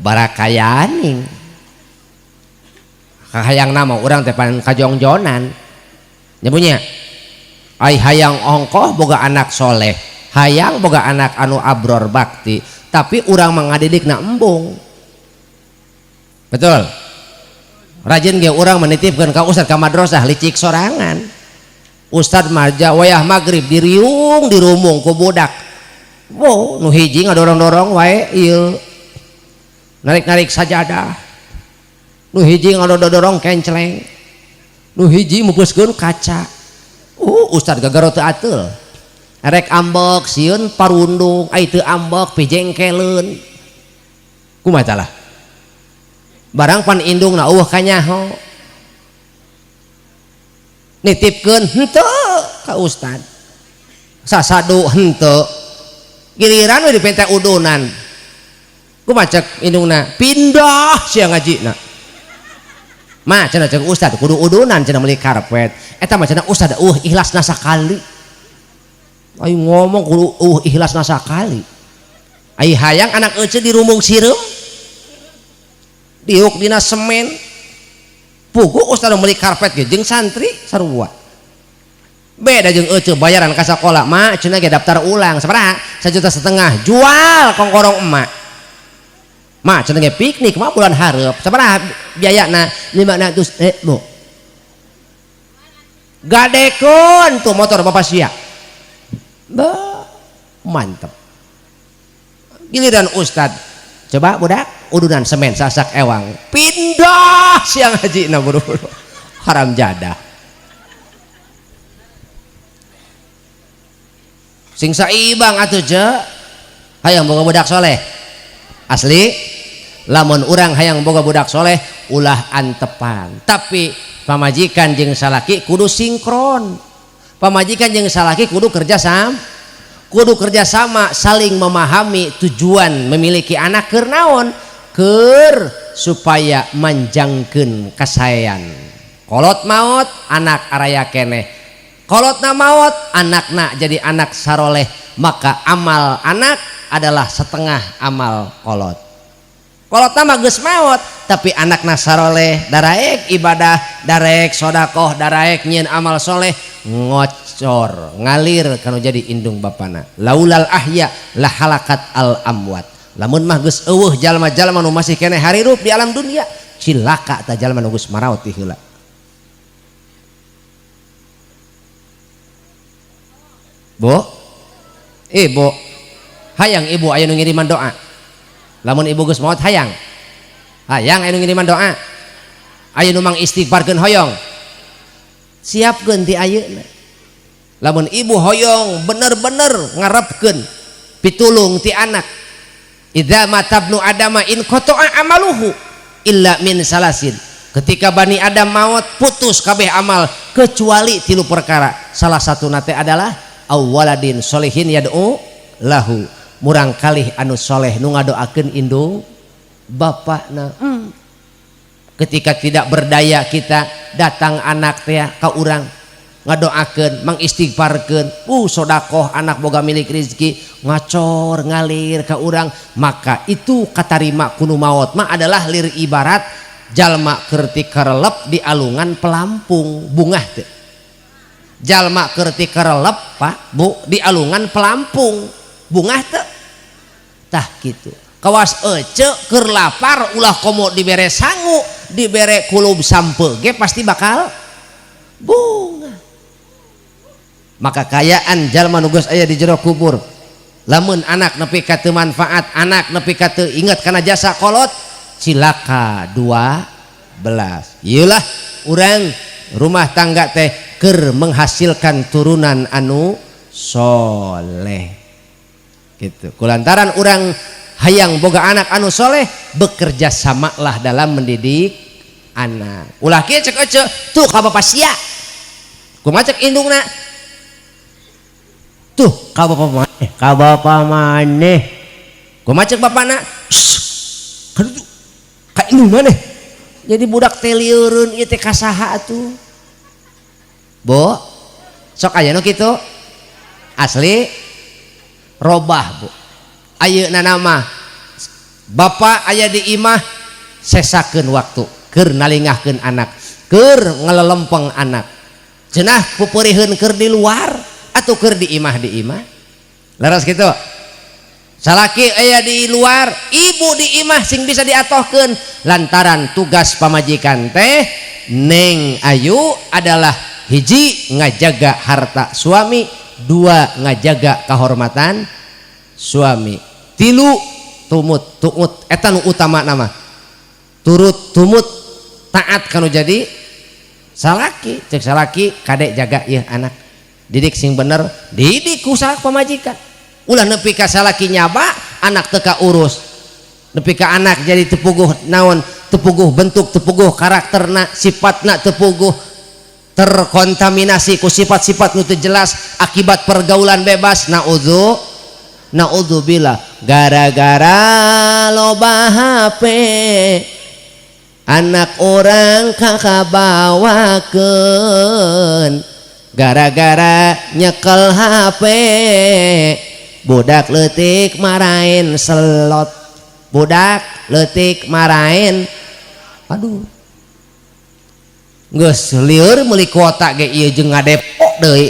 barakayaning kahayang nama urang teh pan kajongjonan nyabunya ai hayang ongkoh boga anak soleh, hayang boga anak anu abror bakti, tapi urang mangadidikna embung. Betul. Rajin ge urang menitipkeun ka ustad ka madrasah licik sorangan. Ustad marja wayah magrib diriung dirumung ku budak. Wow, nu hiji ngadorong-dorong wae ieu. Narik-narik sajadah. Nu hiji ngadorong-dorong kenceleng. Nu hiji mupuskeun kaca. Ustad gagaro teu ateul. Rek ambek sieun parundung, ai teu ambek pijengkeleun. Kumaha tah? Barang pan indungna eueuh kanyaho. Nitipkeun henteu ka ustad. Sasadu henteu. Giliran we dipente udunan. Kumaha cek indungna? Pindah sia ngajina. Mah cenah cek ustad kudu udunan cenah meuli karpet. Eta mah cenah ustad ikhlasna sakali. Ayo ngomong kudu ikhlasna sakali. Ai hayang anak ece dirumung sireum. Diuk dina semen pugu ustad meuli karpet ge jeung santri sarua beda jeung ece bayaran ka sakola mak cenah ge daftar ulang sabaraha 1,5 juta jual kongkorong emak mak cenah ge piknik mah bulan hareup sabaraha biayana 500 bu gadekeun tuh motor bapak sia mantep giliran ustad coba budak udunan semen sasak ewang pindah siang haji na buru-buru haram jadah sing saibang atuh je hayang boga budak soleh asli lamun urang hayang boga budak soleh ulah antepan tapi pamajikan jeung salaki kudu sinkron pamajikan jeung salaki kudu kerjasama saling memahami tujuan memiliki anak keur naon keur supaya manjangkeun kasayan kolot maot anak araya keneh kolotna maot anakna jadi anak saroleh maka amal anak adalah setengah amal kolot kolotna mah geus maot tapi anakna saroleh daraek ibadah daraek sodakoh daraek nyieun amal soleh ngocor ngalir kanu jadi indung bapana laulal ahya la halakat al amwat lamun mah geus eueuh jalma-jalma nu masih keneh harirup di alam dunia cilaka tah jalma nu geus maraot ti heula Bo Ibu hayang ibu aya nu ngiriman doa lamun ibu geus maot hayang aya nu ngiriman doa aya nu mang istighfarkeun hoyong siapkeun ti ayeuna lamun ibu hoyong bener-bener ngarepkeun pitulung ti anak idza matabnu adama in qata'a amaluhu illa min salasin ketika Bani Adam maut putus kabeh amal kecuali 3 perkara salah satu nate adalah awwaladin solihin yad'u lahu murang kalih anu soleh nu ngadoakeun indung bapakna ketika tidak berdaya kita datang anak teh ka urang ngadoakeun mangistighfarkeun sodakoh anak boga milik rezeki ngacor ngalir ka urang maka itu katarima kuno maot mah adalah lir ibarat jalma keur ti karelep di alungan pelampung bungah teh jalma keur ti karelep Pak Bu di alungan pelampung bungah teh tah kitu kawas ece keur lapar ulah komo dibere sangu dibere kulub sampe ge pasti bakal bunga maka kayaan jalma nu geus aya di jero kubur lamun anak nepi ka teu manfaat anak nepi ka teu inget kana jasa kolot cilaka 12 ieulah urang rumah tangga teh keur menghasilkan turunan anu soleh gitu kulantaran urang hayang boga anak anu soleh bekerja samalah dalam mendidik anak ulah kieu cek ece tuh ka bapa sia kumaha cek indungna tuh ka bapa maneh kumaha cek bapana kaduh ka indung maneh jadi budak teh lieureun ieu teh kasaha atuh Bo sok aya nu kitu asli robah Bu ayeuna nama bapa aya di imah sesakeun waktu keur nalingahkeun anak keur ngelelempeng anak cenah pupeureuheun keur di luar atau keur di imah leres kitu salaki aya di luar ibu di imah sing bisa diatohkeun lantaran tugas pamajikan teh Neng Ayu adalah hiji ngajaga harta suami 2 ngajaga kehormatan suami 3 tumut eta nu utama nama turut tumut taat kanu jadi salaki cek salaki kadek jaga ieu anak didik sing bener didik ku salak pamajikan ulah nepi ka salaki nyaba anak teu ka urus nepi ka anak jadi tepuguh naon tepuguh bentuk tepuguh karakterna sifatna tepuguh terkontaminasi ku sifat-sifat nu teu jelas akibat pergaulan bebas naudzubillah gara-gara loba HP anak orang kakak bawakeun gara-gara nyekel HP budak leutik marahin selot budak leutik marahin aduh geus lieur meuli kuota ge ieu jeung ngadepok deui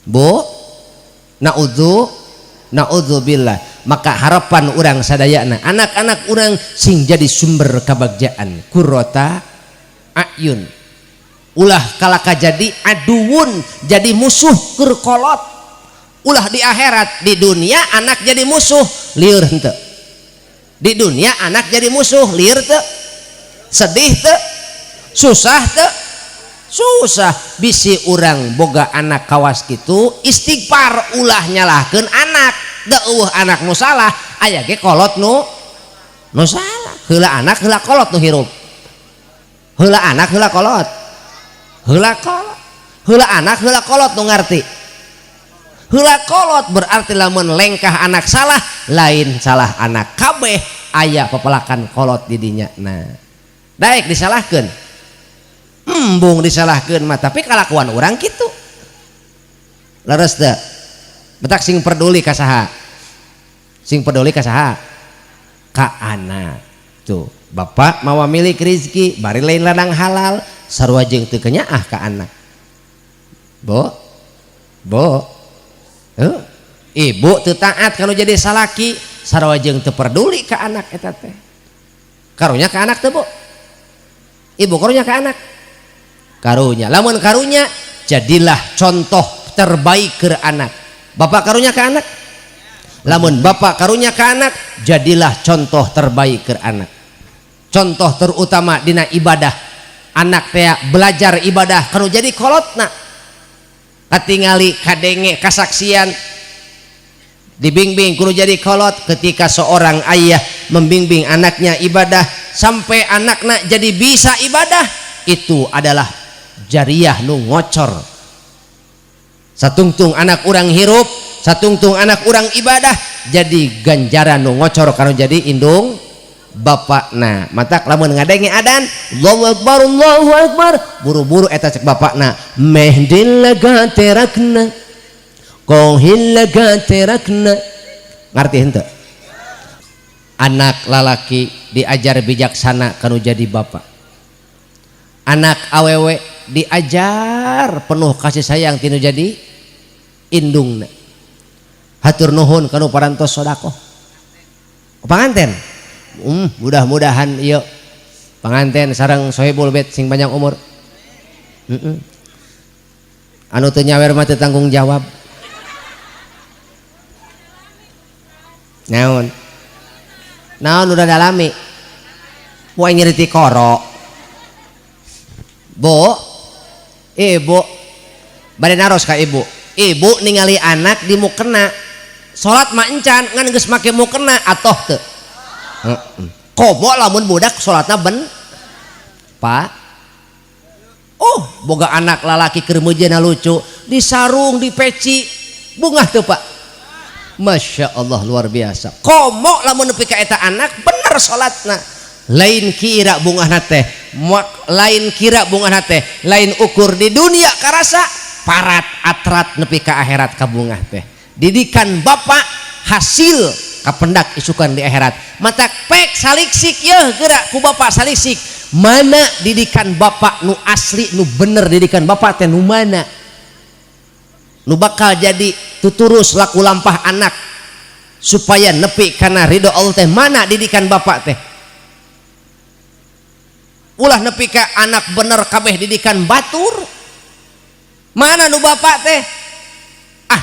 Bu naudzubillah maka harapan urang sadayana anak-anak urang sing jadi sumber kabagjaan qurrata ayun ulah kalaka jadi aduun jadi musuh keur kolot ulah di akhirat di dunia anak jadi musuh lieur henteu di dunia anak jadi musuh lieur teu sedih teu susah teu susah bisi urang boga anak kawas kitu istighfar ulah nyalahkeun anak da eueuh anak nu salah aya ge kolot nu salah heula anak heula kolot nu hirup heula anak heula kolot heula anak heula kolot nu ngarti heula kolot berarti lamun lengkah anak salah lain salah anak kabeh aya pepelakan kolot di dinya nah daek disalahkeun embung disalahkeun mah tapi kalakuan urang kitu leres teu betak sing peduli ka saha ka anak tuh bapak mawa milik rezeki bari lain ladang halal sarua jeung teu kenyaah ka anak Bo ibu teu taat kalau jadi salaki sarua jeung teu peduli ka anak eta teh karunya ka anak teu Bu ibu karunya ka anak karunya lamun karunya jadilah contoh terbaik ke anak bapak karunya ke anak. Lamun bapak karunya ke anak, jadilah contoh terbaik ke anak, contoh terutama dina ibadah. Anak teh belajar ibadah kanu jadi kolotna, katingali kadenge kasaksian dibimbing kudu jadi kolot. Ketika seorang ayah membimbing anaknya ibadah sampai anaknya jadi bisa ibadah, itu adalah jariah nu ngocor. Satungtung anak orang hirup, satungtung anak orang ibadah, jadi ganjaran nu ngocor karena jadi indung bapakna. Matak lamun ngadenge adan Allahu Akbar, buru-buru eta cek bapakna, mehdil laga terakna kohil laga terakna. Ngerti henteu? Anak lalaki diajar bijaksana kanu jadi bapak, anak awewe diajar penuh kasih sayang tinu jadi indungna. Hatur nuhun kanu parantos sodako panganten. Mudah-mudahan yuk panganten sareng sohibul bet sing panjang umur. Anu teu nyawer mah teu tanggung jawab. Naon udah dalami poe nyeriti koro. Bu, ibu bade naros ka ibu ningali anak di mukena salat mah encan ngan geus make mukena atoh teu. Komo lamun budak salatna ben Pak. Boga anak lalaki keur meujana lucu, disarung dipeci bungah teu Pak. Masya Allah luar biasa. Komo lamun nepi ka eta anak bener salatna. Lain kira bungahna teh, lain kira bungahna teh, lain ukur di dunia karasa parat atrat nepi ka akhirat ka bungah teh. Didikan bapak hasil kapendak isukan di akhirat. Matak pek saliksik yeuh geura ku bapak saliksik. Mana didikan bapak nu asli nu bener, didikan bapak teh nu mana? Nu bakal jadi tuturus laku lampah anak supaya nepi kana ridho Allah teh, mana didikan bapak teh? Ulah nepi ka anak bener kabeh didikan batur. Mana nu bapak teh?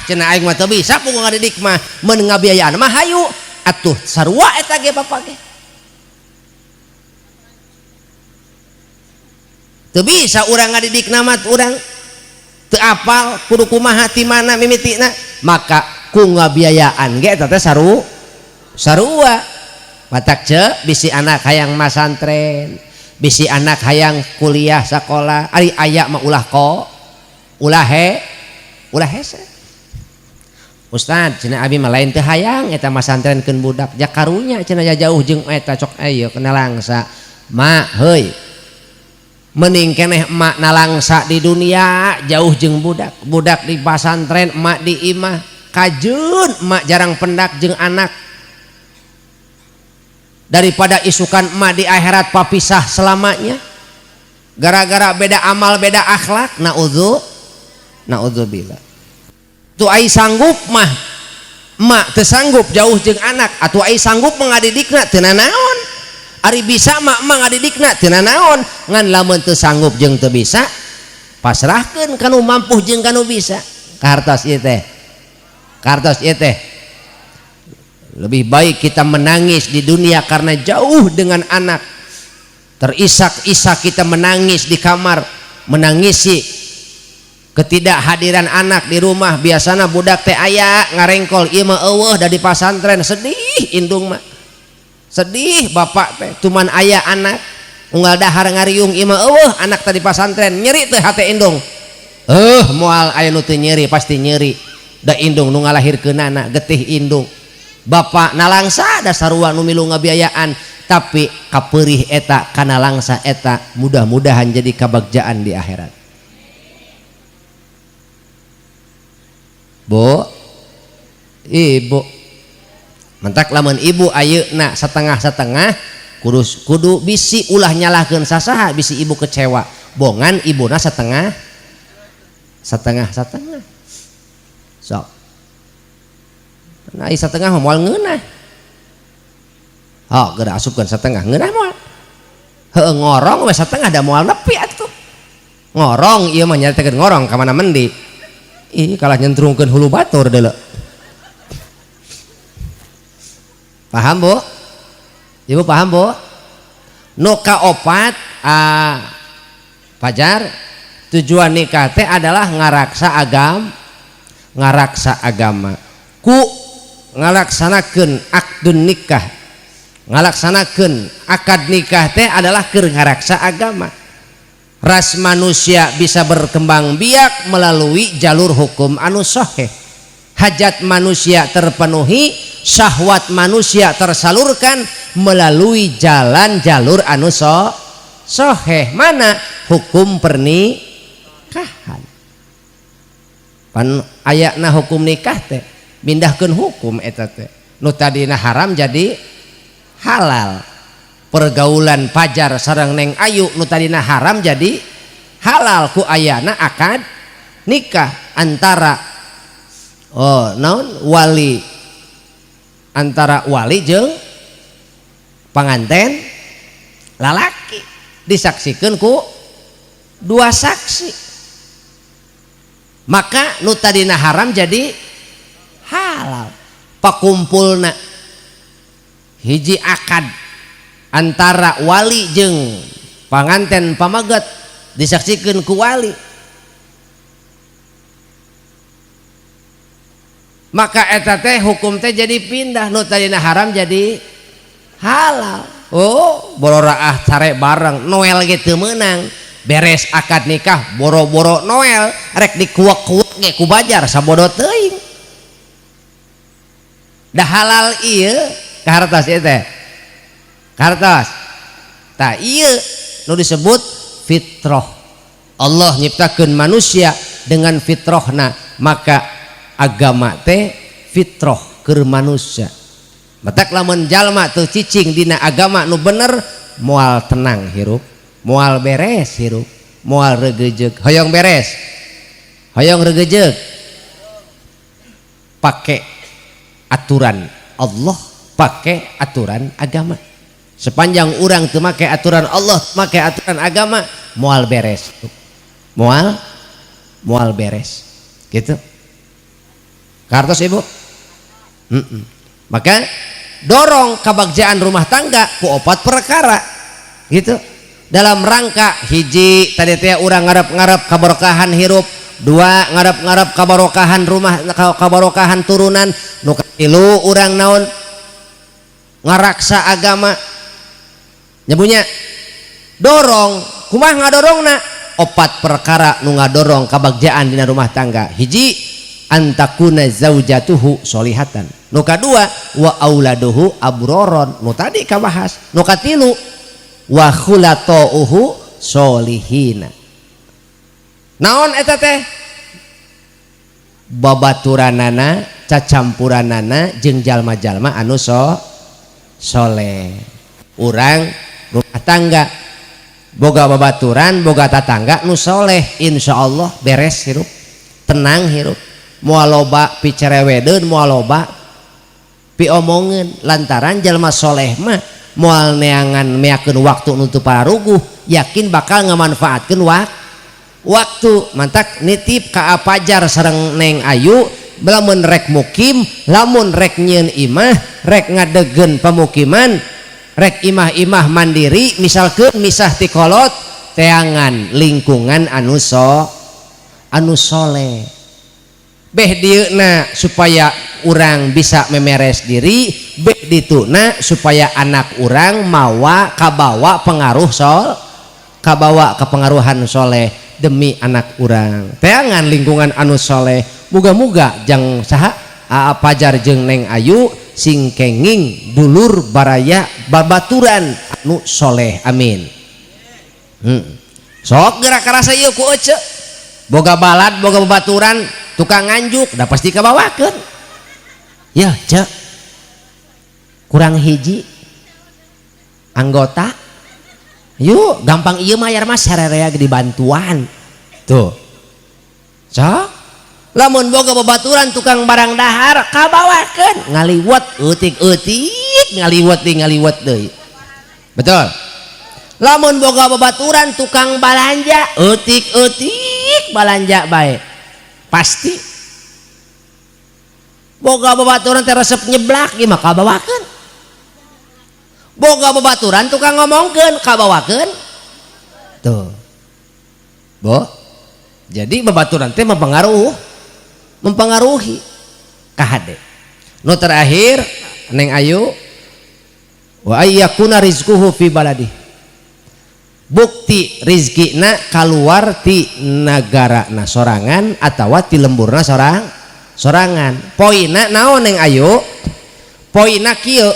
Cenah aing mah teu bisa pung ngadidik mah mun ngabiayaan mah hayu atuh sarua eta ge bapak ge. Teu bisa urang ngadidik nama urang teu apal kudu kumaha ti mana mimitina, maka ku ngabiayaan ge eta teh sarua. Matak ce bisi anak hayang masantren, bisi anak hayang kuliah sakola, ari aya mah ulah hese. Ustad cenah abi mah lain teu hayang eta masantrenkeun budak, jakarunya cenah jauh jeung eta cok ayo kena langsa. Mak heuy, mending keneh emak nalangsa di dunia jauh jeung budak di pasantren, emak di imah kajeun, emak jarang pendak jeung anak, daripada isukan emak di akhirat papisah selamanya gara-gara beda amal beda akhlak. Naudzubillah. Tu ai sanggup mah emak teu sanggup jauh jeung anak, atuh ai sanggup mengadidikna teu nanaon. Ari bisa mah emak ngadidikna teu nanaon, ngan lamun teu sanggup jeung teu bisa pasrahkeun kanu mampu jeung kanu bisa. Kartos ieu teh lebih baik kita menangis di dunia karena jauh dengan anak, terisak-isak kita menangis di kamar, menangisi ketidakhadiran anak di rumah. Biasana budak teh aya ngarengkol, ieu mah eueuh da di pasantren, sedih indung mah sedih bapak teh cuman aya anak unggal dahar ngariung, ieu mah eueuh anak tadi pasantren, nyeri teh hate indung. Moal aya nu teu nyeri pasti nyeri da indung nu ngalahirkeunana getih indung. Bapak nalangsa da sarua nu milu ngabiayaan, tapi kapeurih eta kana langsa eta, mudah-mudahan jadi kabagjaan di akhirat. Bu, ibu mentak lamun ibu ayeuna setengah-setengah kudu bisi ulah nyalahkeun sasaha, bisi ibu kecewa bongan ibuna setengah sok nah setengah moal ngeunah geura asupkeun setengah ngeunah moal heueuh ngorong we setengah da moal nepi atuh ngorong ieu mah nyaritakeun ngorong ka mana mendi. ih kalah nyentrungkeun hulu batur deuleu. Paham Bu? Ibu paham Bu? Nu kaopat Fajar, tujuan nikah teh adalah ngaraksa agama. Ku ngalaksanakeun akdun nikah, ngalaksanakeun akad nikah teh adalah keur ngaraksa agama. Ras manusia bisa berkembang biak melalui jalur hukum anu sahih. Hajat manusia terpenuhi, syahwat manusia tersalurkan melalui jalur anu sahih. Mana hukum pernikahan. Pan ayatna hukum nikah teh mindahkeun hukum eta teh. Nu tadina haram jadi halal. Pergaulan Fajar sareng Neng Ayu nu tadina haram jadi halal ku ayana akad nikah antara wali, antara wali jeung panganten lalaki disaksikeun ku dua saksi, maka nu tadina haram jadi halal. Pakumpulna hiji akad antara wali jeung panganten pamaget disaksikeun ku wali, maka eta teh hukum teh jadi pindah, nu tadina haram jadi halal. Oh bororaah care bareng Noel gitu menang beres akad nikah boro-boro Noel rek dikuak-kuak ge ku Bajar sabodo teuing dah halal ieu kahartos ieu teh kartos tah ieu nu disebut fitrah. Allah nyiptakeun manusia dengan fitrahna, maka agama teh fitrah keur manusia. Matak lamun jalma teu cicing dina agama nu bener moal tenang hirup, moal beres hirup, moal regejeug. Hoyong beres, hoyong regejeug, pake aturan Allah, pake aturan agama. Sepanjang orang teu make aturan Allah, make aturan agama, moal beres, moal beres, gitu. Kartos ibu, maka dorong kebagjaan rumah tangga ku opat perkara, gitu. Dalam rangka hiji tadi teh urang ngarep-ngarep kabarokahan hirup, dua ngarep-ngarep kabarokahan rumah, kabarokahan turunan, nu katilu urang naon ngaraksa agama. Nyebunya dorong kumaha ngadorongna opat perkara nu ngadorong kabagjaan dina rumah tangga. Hiji antakuna zaujatuhu solihatan, nu kadua wa auladuhu abroron, nu tadi kabahas. Nu katilu wa khulatauhu solihina. Naon eta teh babaturanana cacampuranana jeung jalma-jalma anu soleh. Urang rumah tangga boga babaturan, boga tatangga nu soleh, insyaallah beres hirup, tenang hirup. Moal loba picerewedeun, moal loba piomongeun, lantaran jalma soleh mah moal neangan meakeun waktu nu teu pararuguh, yakin bakal ngamanfaatkeun waktu. Mantak nitip ka Fajar sareng Neng Ayu, lamun rek mukim, lamun rek nyieun imah, rek ngadegeun pemukiman, rek imah-imah mandiri, misalkeun misah ti kolot, teangan lingkungan anu soleh. Beh dieuna supaya urang bisa memeres diri, beh dituna supaya anak urang mawa kabawa pengaruh kabawa kepengaruhan soleh demi anak urang. Teangan lingkungan anu soleh. Muga-muga jang saha Fajar jeung Neng Ayu sing kenging dulur baraya babaturan anu soleh, amin. Sok gerak karasa ieu ku ece boga balad, boga babaturan, tukang nganjuk dah pasti kabawakeun ya cek. Kurang hiji anggota yuk gampang ieu mah yar mas sarerea di bantuan tuh cok. Lamun boga babaturan tukang barang dahar kabawakeun ngaliwat eutik-eutik, ngaliwat deui. Betul. Lamun boga babaturan tukang balanja eutik-eutik balanja bae. pasti boga babaturan teh resep nyeblak ieu mah kabawakeun boga babaturan tukang ngomongkeun kabawakeun tuh bo jadi babaturan teh mempengaruhi ka hade nu terakhir Neng Ayu wa ayyakuna rizquhu fi baladi bukti rizkina keluar ti nagarana sorangan atawa ti lemburna sorangan poina naon Neng Ayu poina kieu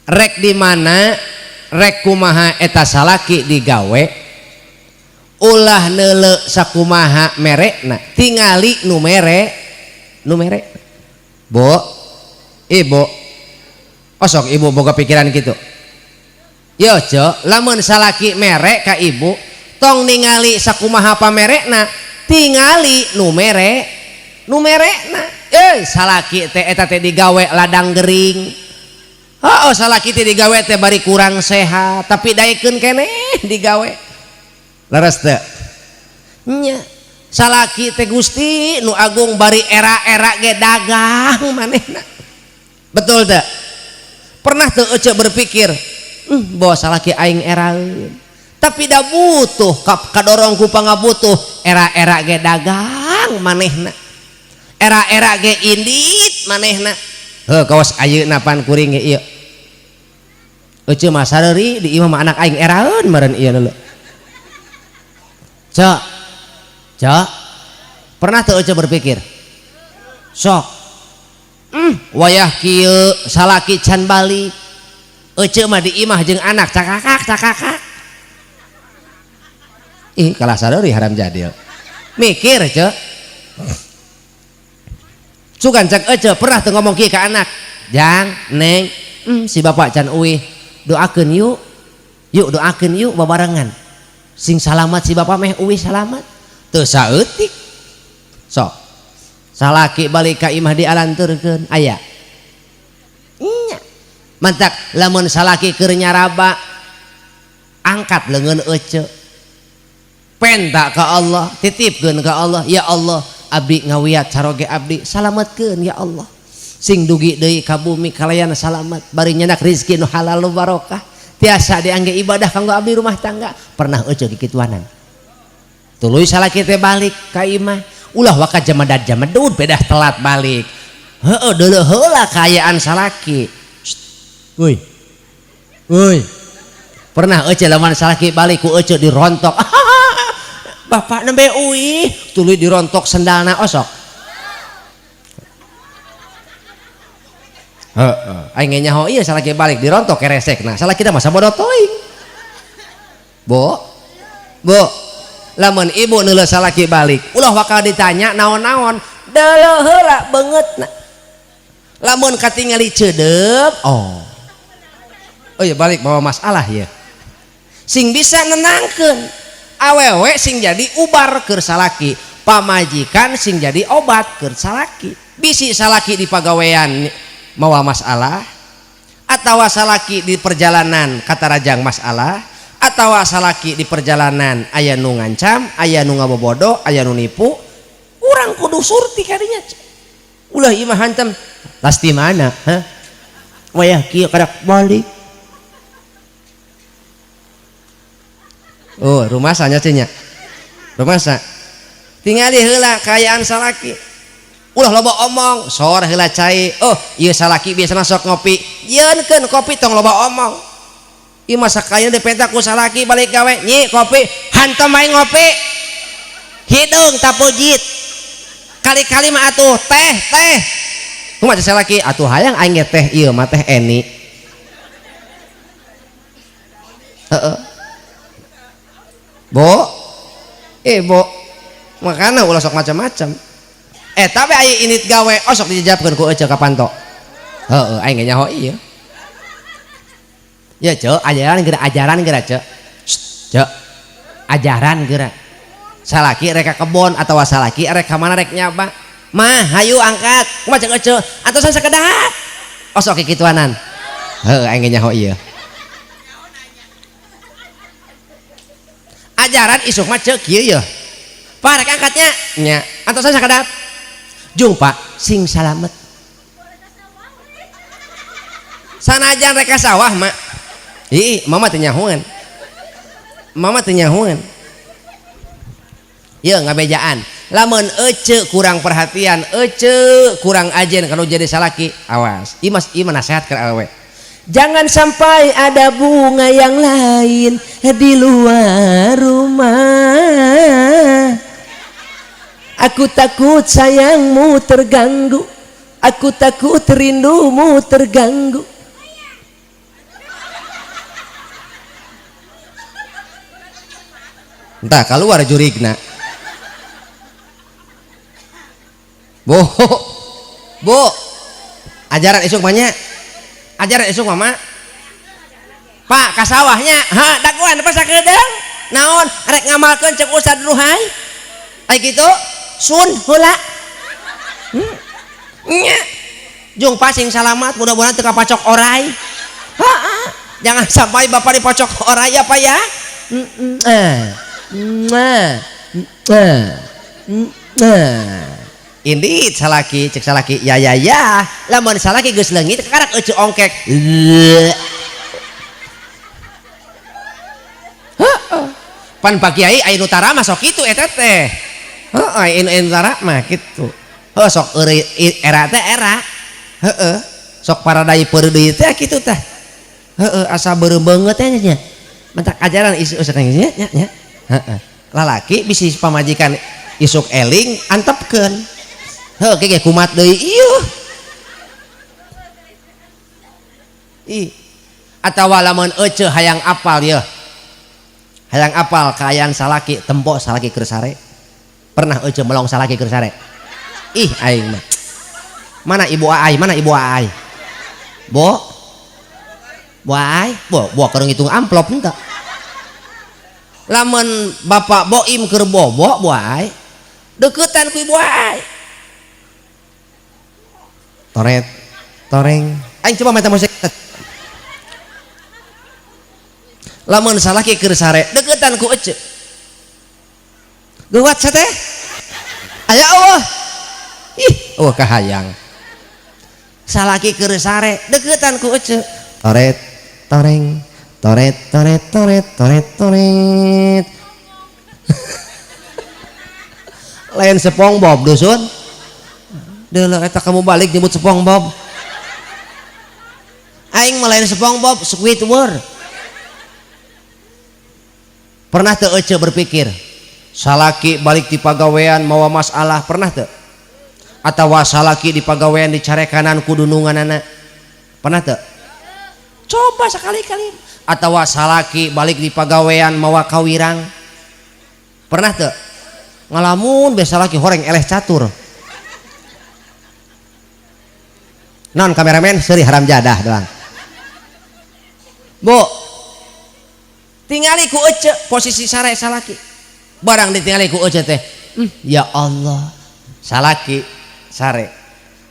rek di mana rek kumaha eta salaki digawe ulah neule sakumaha merekna tingali nu mere bo ibu osok ibu boga pikiran gitu yo cok lamun salaki merek ka ibu tong ningali sakumaha pamerekna tingali nu merekna salaki teh eta teh digawe ladang gering oh salaki teh digawe teh bari kurang sehat tapi daekeun keneh digawe leres teh nya salaki teh Gusti nu agung bari era-era ge dagang manehna betul teh pernah teu ece berpikir bahwa salaki aing eraeun tapi da butuh kadorong ku pangabutuh era-era ge dagang manehna era-era ge indit manehna heuh kawas ayeuna pan kuring ge ieu ece mah sareuri di imah anak aing eraeun meureun ieu leuleuk Cak pernah tuh ece berpikir sok wayah kieu salaki can balik ece mah di imah jeung anak cakakak ih kalah sareuri haram jadil mikir cek sugan cek ece pernah tuh ngomong kieu ka anak jang neng si bapak can uih doakeun yuk doakeun yuk babarengan sing salamat si bapak meh uih salamat teu saeutik sok salaki balik ka imah dialanturkeun aya nya mantak lamun salaki keur nyaraba angkat leungeun ece penta ka Allah titipkeun ka Allah ya Allah abdi ngawiat caroge abdi salametkeun ya Allah sing dugi deui ka bumi kalayan salamet bari nyenak rezeki nu halal nu barokah tiasa diangge ibadah kanggo abdi rumah tangga pernah ece dikituanan tuluy salaki teh balik ka imah ulah waka jamadud bedah telat balik heueuh deuleu heula kaayaan salaki euy pernah ece lamun salaki balik ku ece dirontok bapak nembe uih tuluy dirontok sendalna osok heeh aing nyaho ieu salaki balik dirontok keresekna salaki teh mah sabodo teuing bo lamun ibu neuleuh salaki balik ulah bakal ditanya naon-naon deuleu heula beungeutna lamun katingali ceudeup oh ya balik bawa masalah ya sing bisa nenangkeun awewe sing jadi ubar keur salaki pamajikan sing jadi obat keur salaki bisi salaki di pagawean mawa masalah atawa salaki di perjalanan kata rajang masalah atawa salaki di perjalanan aya nu ngancam aya nu ngabobodo aya nu nipu urang kudu surti kadinya ulah ieu mah hantem pasti mana wayah kieu kadak balik oh rumah sanya cenah rumah sa tingali heula kaayaan salaki ulah loba omong sore heula cai oh ieu salaki biasana sok ngopi yeunkeun kopi tong loba omong ieu masa kaya dipenta ku salaki balik gawe nyi kopi hantem aing ngopi hidung tapujit kali-kali mah atuh teh kumaha salaki atuh hayang aing ge teh ieu mah teh eni heeh bo bo makana ulah sok macam-macam tapi aya init gawe osok dijawabkeun ku ece ka panto heeh aing ge nyaho ieu ya cok ajaran geura cok ajaran geura salaki rek ka kebon atawa salaki rek ka mana rek nyaba mah hayu angkat kumaha cek ece atusan sakedah osok kikituanan heuh aing nyaho ieu ajaran isuk mah ceuk kieu yeuh Pak rek angkatnya nya antos saya kadap jung Pak sing salamet sanajan reka sawah mak ih mama teu nyahoan ya ngabejaan lamun ece kurang perhatian ece kurang ajen kalau jadi salaki awas imas ieu nasihat ke awewe jangan sampai ada bunga yang lain di luar rumah. Aku takut sayangmu terganggu, aku takut rindumu terganggu. Entah keluar jurigna. Bu, ajaran esok banyak. Ajaran esok mama. Pak kasawahnya, ha dakuan pas sakedeung. Naon arek ngamalkeun cek Ustad Ruhai. Ai kitu. Sun heula nya jung pasing salamat mudah-mudahan teu kapacok orai jangan sampai bapak dipocok orai apa ya indit salaki cek salaki ya lamun salaki geus leungit karak eueuh ongkek pan Pak Kiai aya nu tara mah sok kitu eta teh in utara mah gitu sok era teh era sok paradai pereudeuy teh kitu teh asa beureum beungeut teh nya mentak ajaran isu nya lalaki bisi pamajikan isuk eling antepkeun kege kumat deui ieu atawa lamun ece hayang apal ya hayang apal kaayaan salaki tempo salaki keur sare pernah ece melong salaki keur sare ih aing mah mana ibu aai bo aai keur ngitung amplop henteu lamun bapak boim keur bobo bo aai deuketan ku ibu aai toret toreng aing coba meta musik lamun salaki keur sare deuketan ku ece geuwat sa teh aya Allah ih kahayang salaki keur sare deuketan ku ece toret toreng toret lain SpongeBob dusun deuleu eta kamu balik nyebut SpongeBob aing mah lain SpongeBob Squidward pernah teu ece berpikir salaki balik di pagawean mawa masalah pernah teu atawa salaki di pagawean dicarekanan ku dununganana pernah teu coba sekali-kali atawa salaki balik di pagawean mawa kawirang pernah teu ngalamun be salaki horeng eleh catur non kameramen seuri haram jadah doang bu tingali ku ece posisi sare salaki barang ditinggali ku ece teh ya Allah salaki sare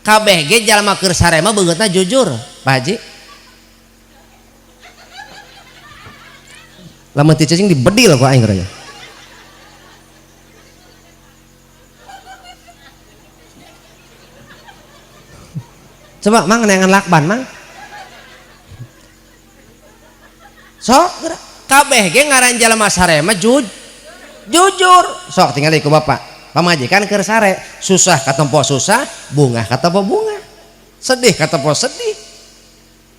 kabeh ge jalma keur sare mah beungeutna jujur Pak Haji lamun teu cacing dibedil ku aing raya coba mang neangan lakban mang sok geura kabeh ge ngaran jalma sare mah jujur sok tinggal ku bapak pamajikan keur sare susah katempo susah bunga katempo bunga sedih katempo sedih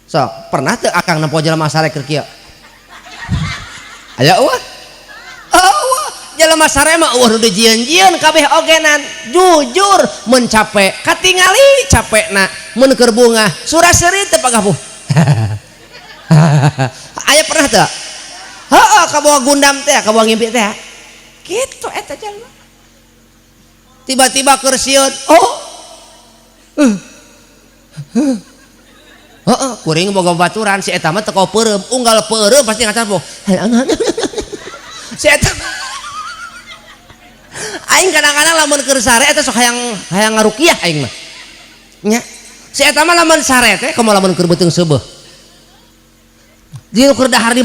sok pernah teu akang nempo jalma sare keur kieu aya eueuh jalma sare mah eueuh nu dijieun-jieun kabeh ogenan jujur mun capek katingali capekna mun keur bunga suraseurit teu pagapuh aya pernah teu heuh kaboga gundam teh kaboga ngimpi teh gitu eta jalma tiba-tiba keur sieun kuring boga baturan si eta mah teu peureum unggal peureum pasti ngacar po si eta aing kadang-kadang lamun keur sare eta sok hayang ngarukiah aing mah nya si eta mah lamun sare teh komo lamun keur beuteung seubeuh dia nu keur dahar di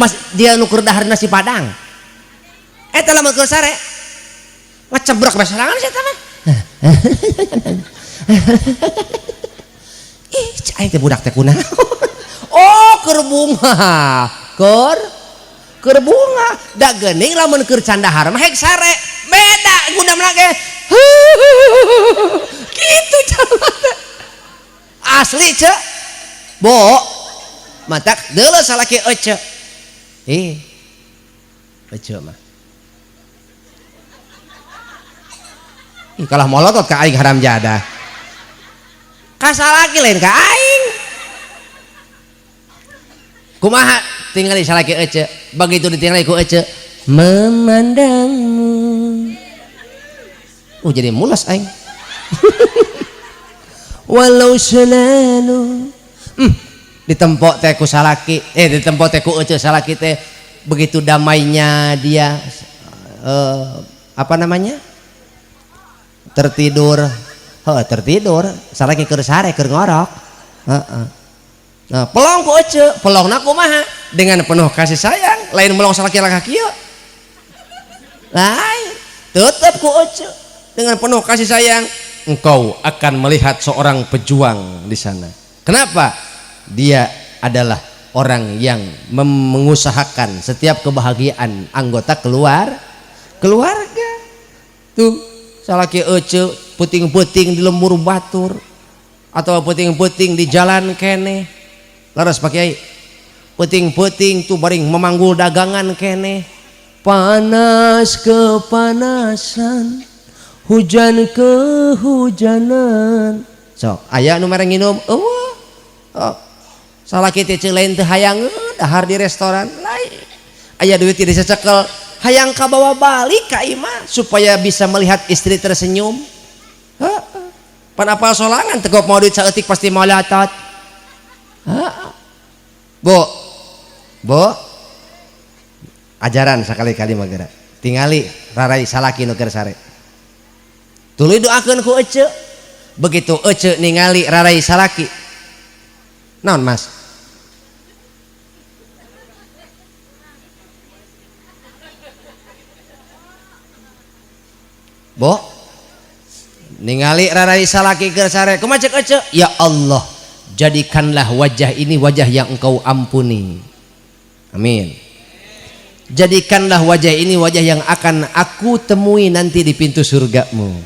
nasi Padang eta lamun keur sare ngecebrek basarangan saya mah. Ih, cai teh budak teh kunaon? Oh, keur bunga. Keur bunga. Da geuning lamun keur candahar mah hek sare. Beda guna ge. Kitu jalma. Asli cek. Bo. Matak deuleu salaki ece. Ece mah. Ih, kalah molotot ka aing haram jadah. Ka salaki lain ka aing. Kumaha tinggali salaki ece. Begitu ditinggali ku ece, memandangmu. Jadi mulas aing. Walau selalu ditempok teh ku salaki, ditempok teh ku ece salaki teh begitu damainya dia apa namanya? Tertidur salaki keur sare keur ngorok. Nah, pelong ku ece, pelongna kumaha? Dengan penuh kasih sayang, lain melong salaki laki kieu. Lain, tetep ku ece dengan penuh kasih sayang. Engkau akan melihat seorang pejuang di sana. Kenapa? Dia adalah orang yang mengusahakan setiap kebahagiaan anggota keluarga. Tuh, salaki ece puting-puting di lembur batur atau puting-puting di jalan kene. Laras pakai puting-puting tuh baring memanggul dagangan kene. Panas kepanasan, hujan kehujanan. Sok aya nu mere nginum eueuh. Salaki teh lain teh hayang dahar di restoran lain. Aya duit di dicekel hayang kabawa balik ka imah supaya bisa melihat istri tersenyum. Pan apal solangan tegop mau duit saeutik pasti mau latot. Bo ajaran sakali-kali magera tingali rarai salaki nu keur sare tuluy doakeun ku ece begitu ece ningali rarai salaki naon mas bo ningali rarai salaki keur sare kumaha ceuk ece ya Allah jadikanlah wajah ini wajah yang engkau ampuni. Amin. Jadikanlah wajah ini wajah yang akan aku temui nanti di pintu surgamu.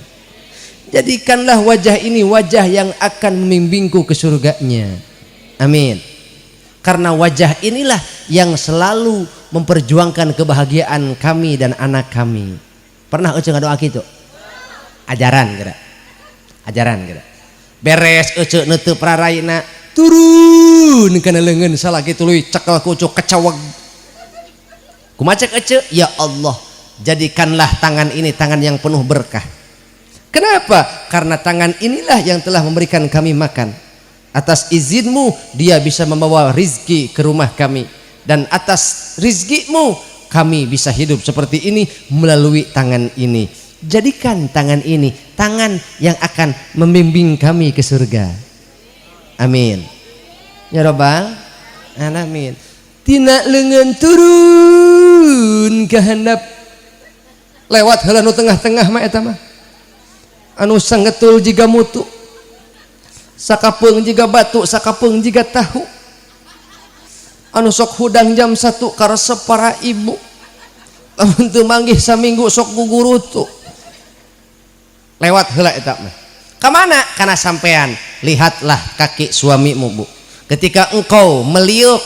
Jadikanlah wajah ini wajah yang akan membimbingku ke surganya. Amin. Karena wajah inilah yang selalu memperjuangkan kebahagiaan kami dan anak kami. Pernah ece ngadoa kitu? Ajaran geura. Beres ece neutup raraina turun kana leungeun salaki tuluy cekel kucuk kecaweg kumaha cek ece ya Allah jadikanlah tangan ini tangan yang penuh berkah. Kenapa? Karena tangan inilah yang telah memberikan kami makan. Atas izinmu dia bisa membawa rizki ke rumah kami dan atas rizkimu kami bisa hidup seperti ini melalui tangan ini. Jadikan tangan ini tangan yang akan membimbing kami ke surga. Amin. Ya Rabbal alamin. Tina leungeun turun ka handap lewat heula nu tengah-tengah mah eta mah. Anu sanggetul jiga mutu. Sakapeung jiga batu, sakapeung jiga tahu. Anu sok hudang jam 1 karesep para ibu. Lamun teu manggih saminggu sok guguru tuh. Lewat heula eta mah. Ka mana? Kana sampean lihatlah kaki suamimu bu. Ketika engkau meliuk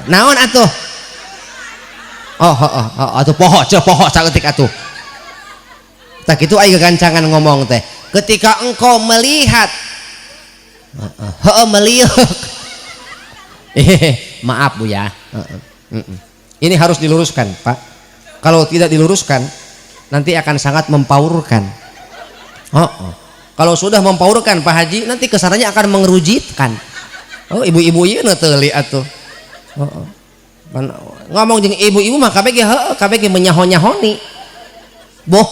naon atuh? Atuh poho saeutik atuh. Tak kitu aya gancangan ngomong teh. Ketika engkau melihat meliuk. Maaf bu ya. Ini harus diluruskan Pak. Kalau tidak diluruskan nanti akan sangat mempaurkan. Kalau sudah mempaurkan Pak Haji nanti kesananya akan mengerujitkan. Ibu-ibu ieu teu li atuh. Ngomong jeung ibu-ibu mah kabeh ge menyaho-nyahoni. Bo.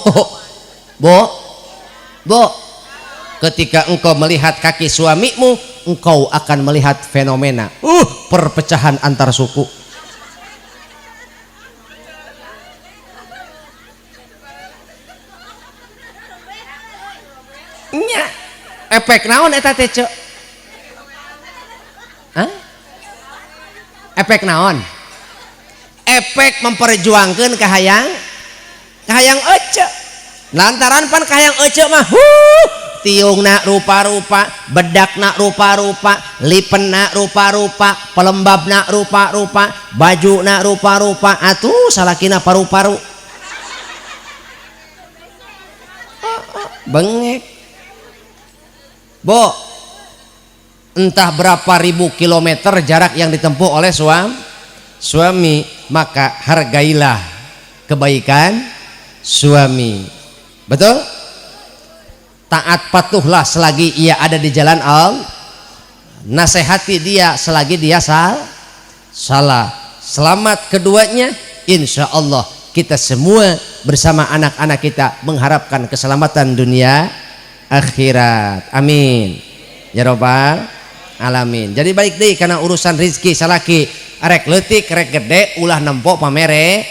Ketika engkau melihat kaki suamimu, engkau akan melihat fenomena perpecahan antar suku. efek naon eta teh ce? Hah? Efek naon? Efek memperjuangkan kahayang ece. Lantaran pan kahayang ece mah tiungna rupa-rupa, bedakna rupa-rupa, lipena rupa-rupa, pelembabna rupa-rupa, bajuna rupa-rupa, atuh salakina paru-paru. Bengek. Bo, entah berapa ribu kilometer jarak yang ditempuh oleh suami, maka hargailah kebaikan suami. Betul? Taat patuhlah selagi ia ada di jalan Allah, nasihati dia selagi dia salah. Selamat keduanya, insya Allah kita semua bersama anak-anak kita mengharapkan keselamatan dunia akhirat. Amin ya robbal alamin. Jadi balik deh karena urusan rizki salaki arek leutik rek gede ulah nempok pamere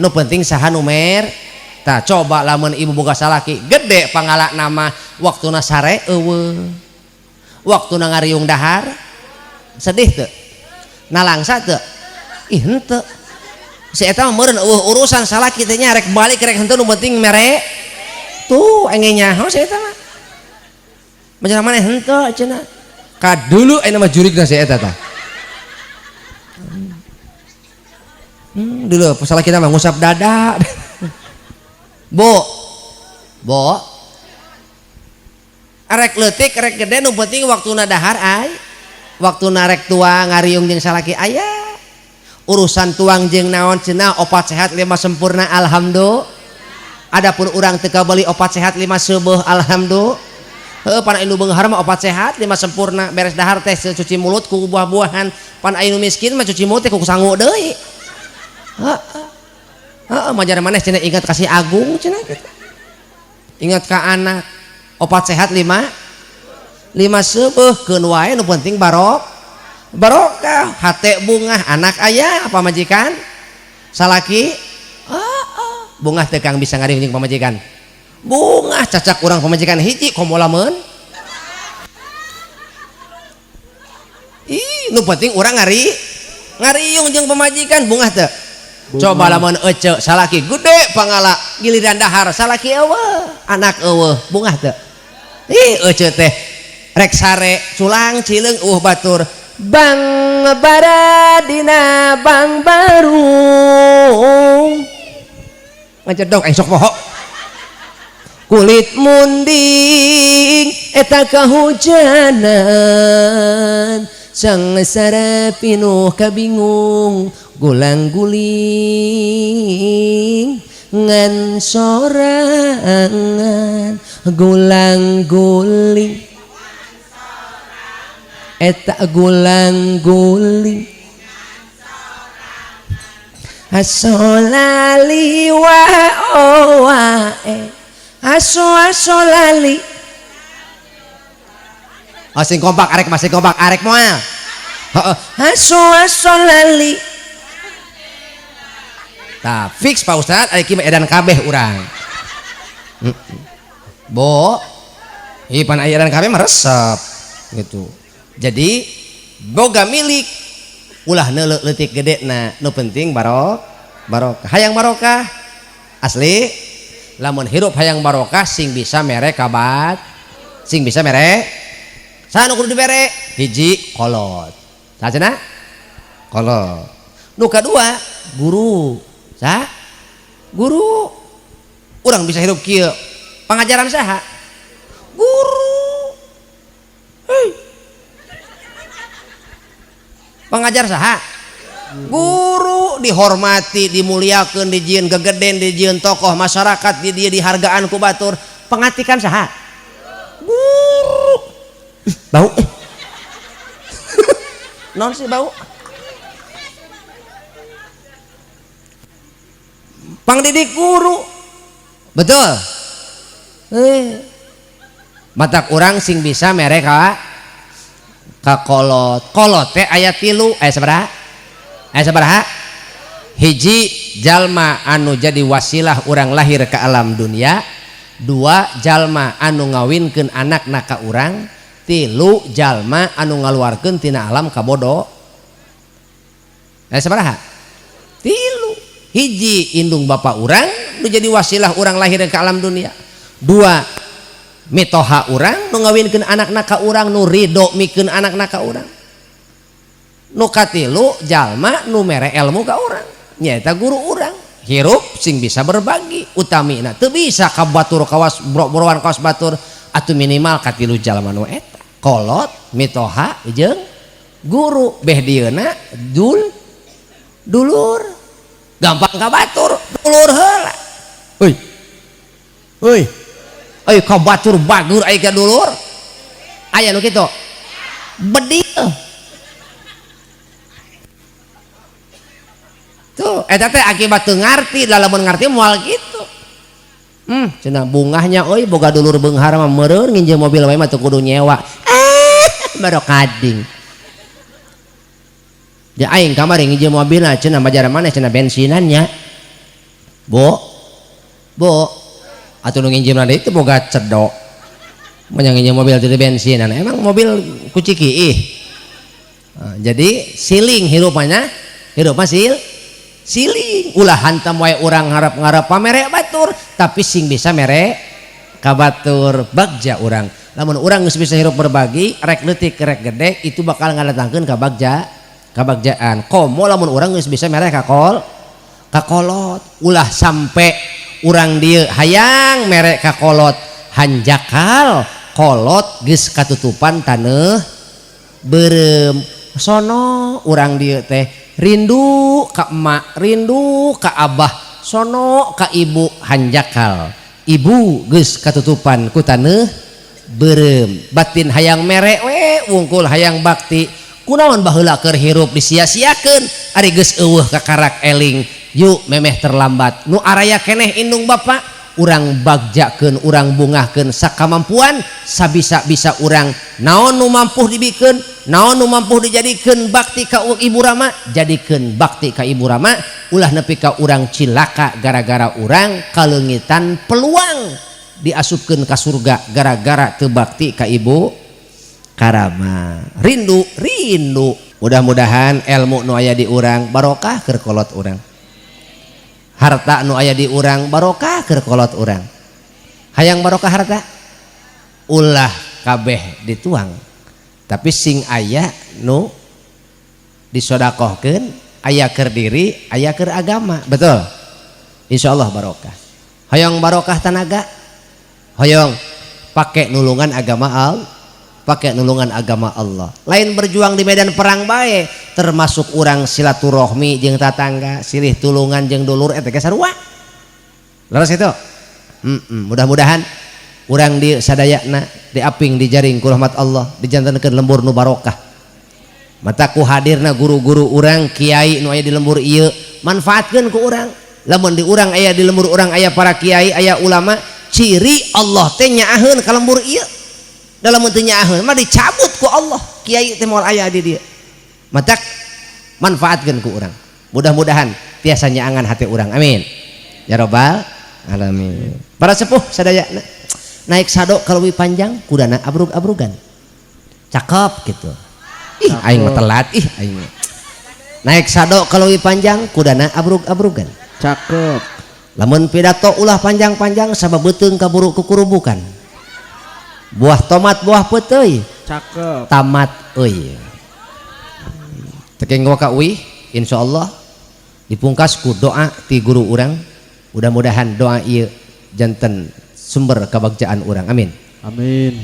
nu penting saha numer. Tah coba lamun ibu boga salaki gede pangalak nama waktu sare eueuh, waktu ngariung dahar sedih teu, nalangsa teu, ih henteu. Si eta mah meureun urusan salaki teh nya rek balik rek henteu nu penting mere tuh engenya nyaho si eta mah menjana maneh henteu cenah ka dulu aya mah jurigna si eta tah dulu salaki mah ngusap dada. Bo arek leutik rek gede nu penting waktuna dahar ay, waktuna rek tua ngariung jeung salaki aya, urusan tuang jeung naon cenah opat sehat 5 sempurna alhamdulillah. Adapun urang teu kabeli opat sehat 5 seubeung alhamdulillah. Heuh pan anu beunghar mah opat sehat 5 sempurna, beres dahar teh cuci mulut ku buah-buahan, pan anu miskin mah cuci mulut teh ku sangu deui. Majar maneh cenah ingat kasih agung cenah gitu. Ingat ka anak opat sehat 5 seubeung wae nu penting barokah hate bungah anak aya apa majikan salaki bungah teu kang bisa ngariung jeung pamajikan bungah cacak urang pamajikan hiji komo lamun nu penting urang ngariung jeung pamajikan bungah teu. Coba lamun ece salaki gede pangala giliran dahar salaki eueuh anak eueuh bungah teu. Ih ece teh rek sare culang cileung batur bang baradina bang baru ngajodog sok poho kulit munding eta kahujanan sang sarapinuh kabingung gulang guling ngan sorangan gulang guling eta gulang guling asolali wa owae aso lali sing kompak arek masih kompak arek moal aso lali. Nah, fix Pak Ustad, ari kieu edan kabeh urang. Bo, pan aya edan kabeh mah resep gitu. Jadi boga milik ulah neuleuh leutik gedena, nu penting barokah. Hayang barokah asli lamun hirup hayang barokah sing bisa mere kabat, sing bisa mere saha nu kudu dibere? Hiji kolot. Saha cenah? Kolot. Nu kadua guru. Sah guru orang bisa hidup kieu pengajaran saha guru pengajar saha guru dihormati dimuliakeun dijieun gegeden dijieun tokoh masyarakat di dia dihargaan ku batur pengatikan saha guru bau non sih bau pangdidik guru betul matak orang sing bisa mereka ka kolot teh aya 3 sabaraha hiji jalma anu jadi wasilah orang lahir ke alam dunia 2 jalma anu ngawinkeun anakna ka urang, 3 jalma anu ngaluarkeun tina alam ka bodo. Sabaraha? 3. Hiji indung bapa urang nu jadi wasilah urang lahir ke alam dunia. 2 mitoha urang nu ngawinkeun anakna ka urang, nu ridho mikeun anakna ka urang. Nu katilu jalma nu mere ilmu ka urang, nyaeta guru urang. Hirup sing bisa berbagi, utamina teu bisa ka batur kawas borowan kawas batur, atuh minimal katilu jalma nu eta. Kolot, mitoha jeung guru, beh dieuna dulur. Gampang ka batur, dulur heula. Euy ka batur bagur aya ka dulur. Aya nu kitu. Bedil. Tuh, eta teh akibat teu ngarti, lamun ngarti moal kitu. Cenah bungahnya euy boga dulur beunghar mah meureun nginjem mobil wae mah teu kudu nyewa. Baru kading. Ya aing kamari nginjem mobilna cenah bajar maneh cenah bensinannya. Bo. Atuh nu nginjemna deui teh boga cedok. Mun nginjem mobil teu bensinan, emang mobil kuciki ih. Jadi siling hirupna siling ulah hantam wae urang ngarep-ngarep pamere batur, tapi sing bisa mere ka batur bagja urang. Lamun urang geus bisa hirup berbagi rek leutik rek gede itu bakal ngadatangkeun ka kabagjaan. Komo lamun urang geus bisa mere ka kolot, ulah sampe urang dieu hayang mere ka kolot, hanjakal kolot geus katutupan taneuh beureum. Sono urang dieu teh rindu ka emak, rindu ka abah, sono ka ibu, hanjakal ibu geus katutupan ku taneuh beureum. Batin hayang mere we wungkul hayang bakti, kunaon baheula keur hirup disia-siakeun, ari geus eueuh ka karak eling yuk memeh terlambat. Nu araya keneh indung bapa urang bagjakeun, urang bungahkeun sakamampuan, sabisa-bisa urang. Naon nu mampu dibikeun, naon nu mampu dijadikeun bakti ka ibu rama, jadikeun bakti ka ibu rama. Ulah nepi ka urang cilaka gara-gara urang kalengitan peluang diasupkeun ka surga gara-gara teu bakti ka ibu karama. Rindu mudah-mudahan ilmu nu aya di urang barokah keur kolot urang, harta nu aya di urang barokah keur kolot urang. Hayang barokah harta ulah kabeh dituang, tapi sing aya nu disodakohkeun, aya keur diri, aya keur agama. Betul, insyaallah barokah. Hayang barokah tanaga, hayang pake nulungan agama Allah. Lain berjuang di medan perang bae, termasuk urang silaturahmi jeung tatangga, silih tulungan jeung dulur eta ge sarua. Leres itu. Mudah-mudahan urang di sadayana diaping dijaring ku rahmat Allah, dijantankeun lembur nu barokah. Mata ku hadirna guru-guru urang, kiai nu aya di lembur ieu, manfaatkeun ku urang. Lamun di urang aya di lembur urang aya para kiai, aya ulama, ciri Allah teh nyaaheun ka lembur ieu. Dalam teu nyaaheun mah dicabut ku Allah, kiai teh moal aya di dieu. Matak manfaatkeun ku urang. Mudah-mudahan tiasa nyaangan hati urang. Amin. Ya rabbal alamin. Para sepuh sadayana naik sado kaleuwih panjang kudana abrug-abrugan. Cakep gitu. Ih aing mah telat aing. Naik sado kaleuwih panjang kudana abrug-abrugan. Cakep. Lamun pidato ulah panjang-panjang sababeuteung kaburu kukurubukan. Buah tomat buah peuteuy. Cakep. Tamat euy. Tekeng ka uih insyaallah dipungkas ku doa ti guru urang. Mudah-mudahan doa ieu janten sumber kabagjaan urang. Amin. Amin.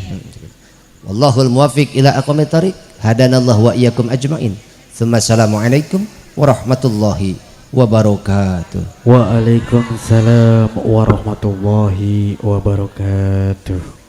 Wallahul muwaffiq ila aqwamit thoriq. Hadanallahu wa iyyakum ajmain. Assalamualaikum warahmatullahi wabarakatuh. Waalaikumsalam warahmatullahi wabarakatuh.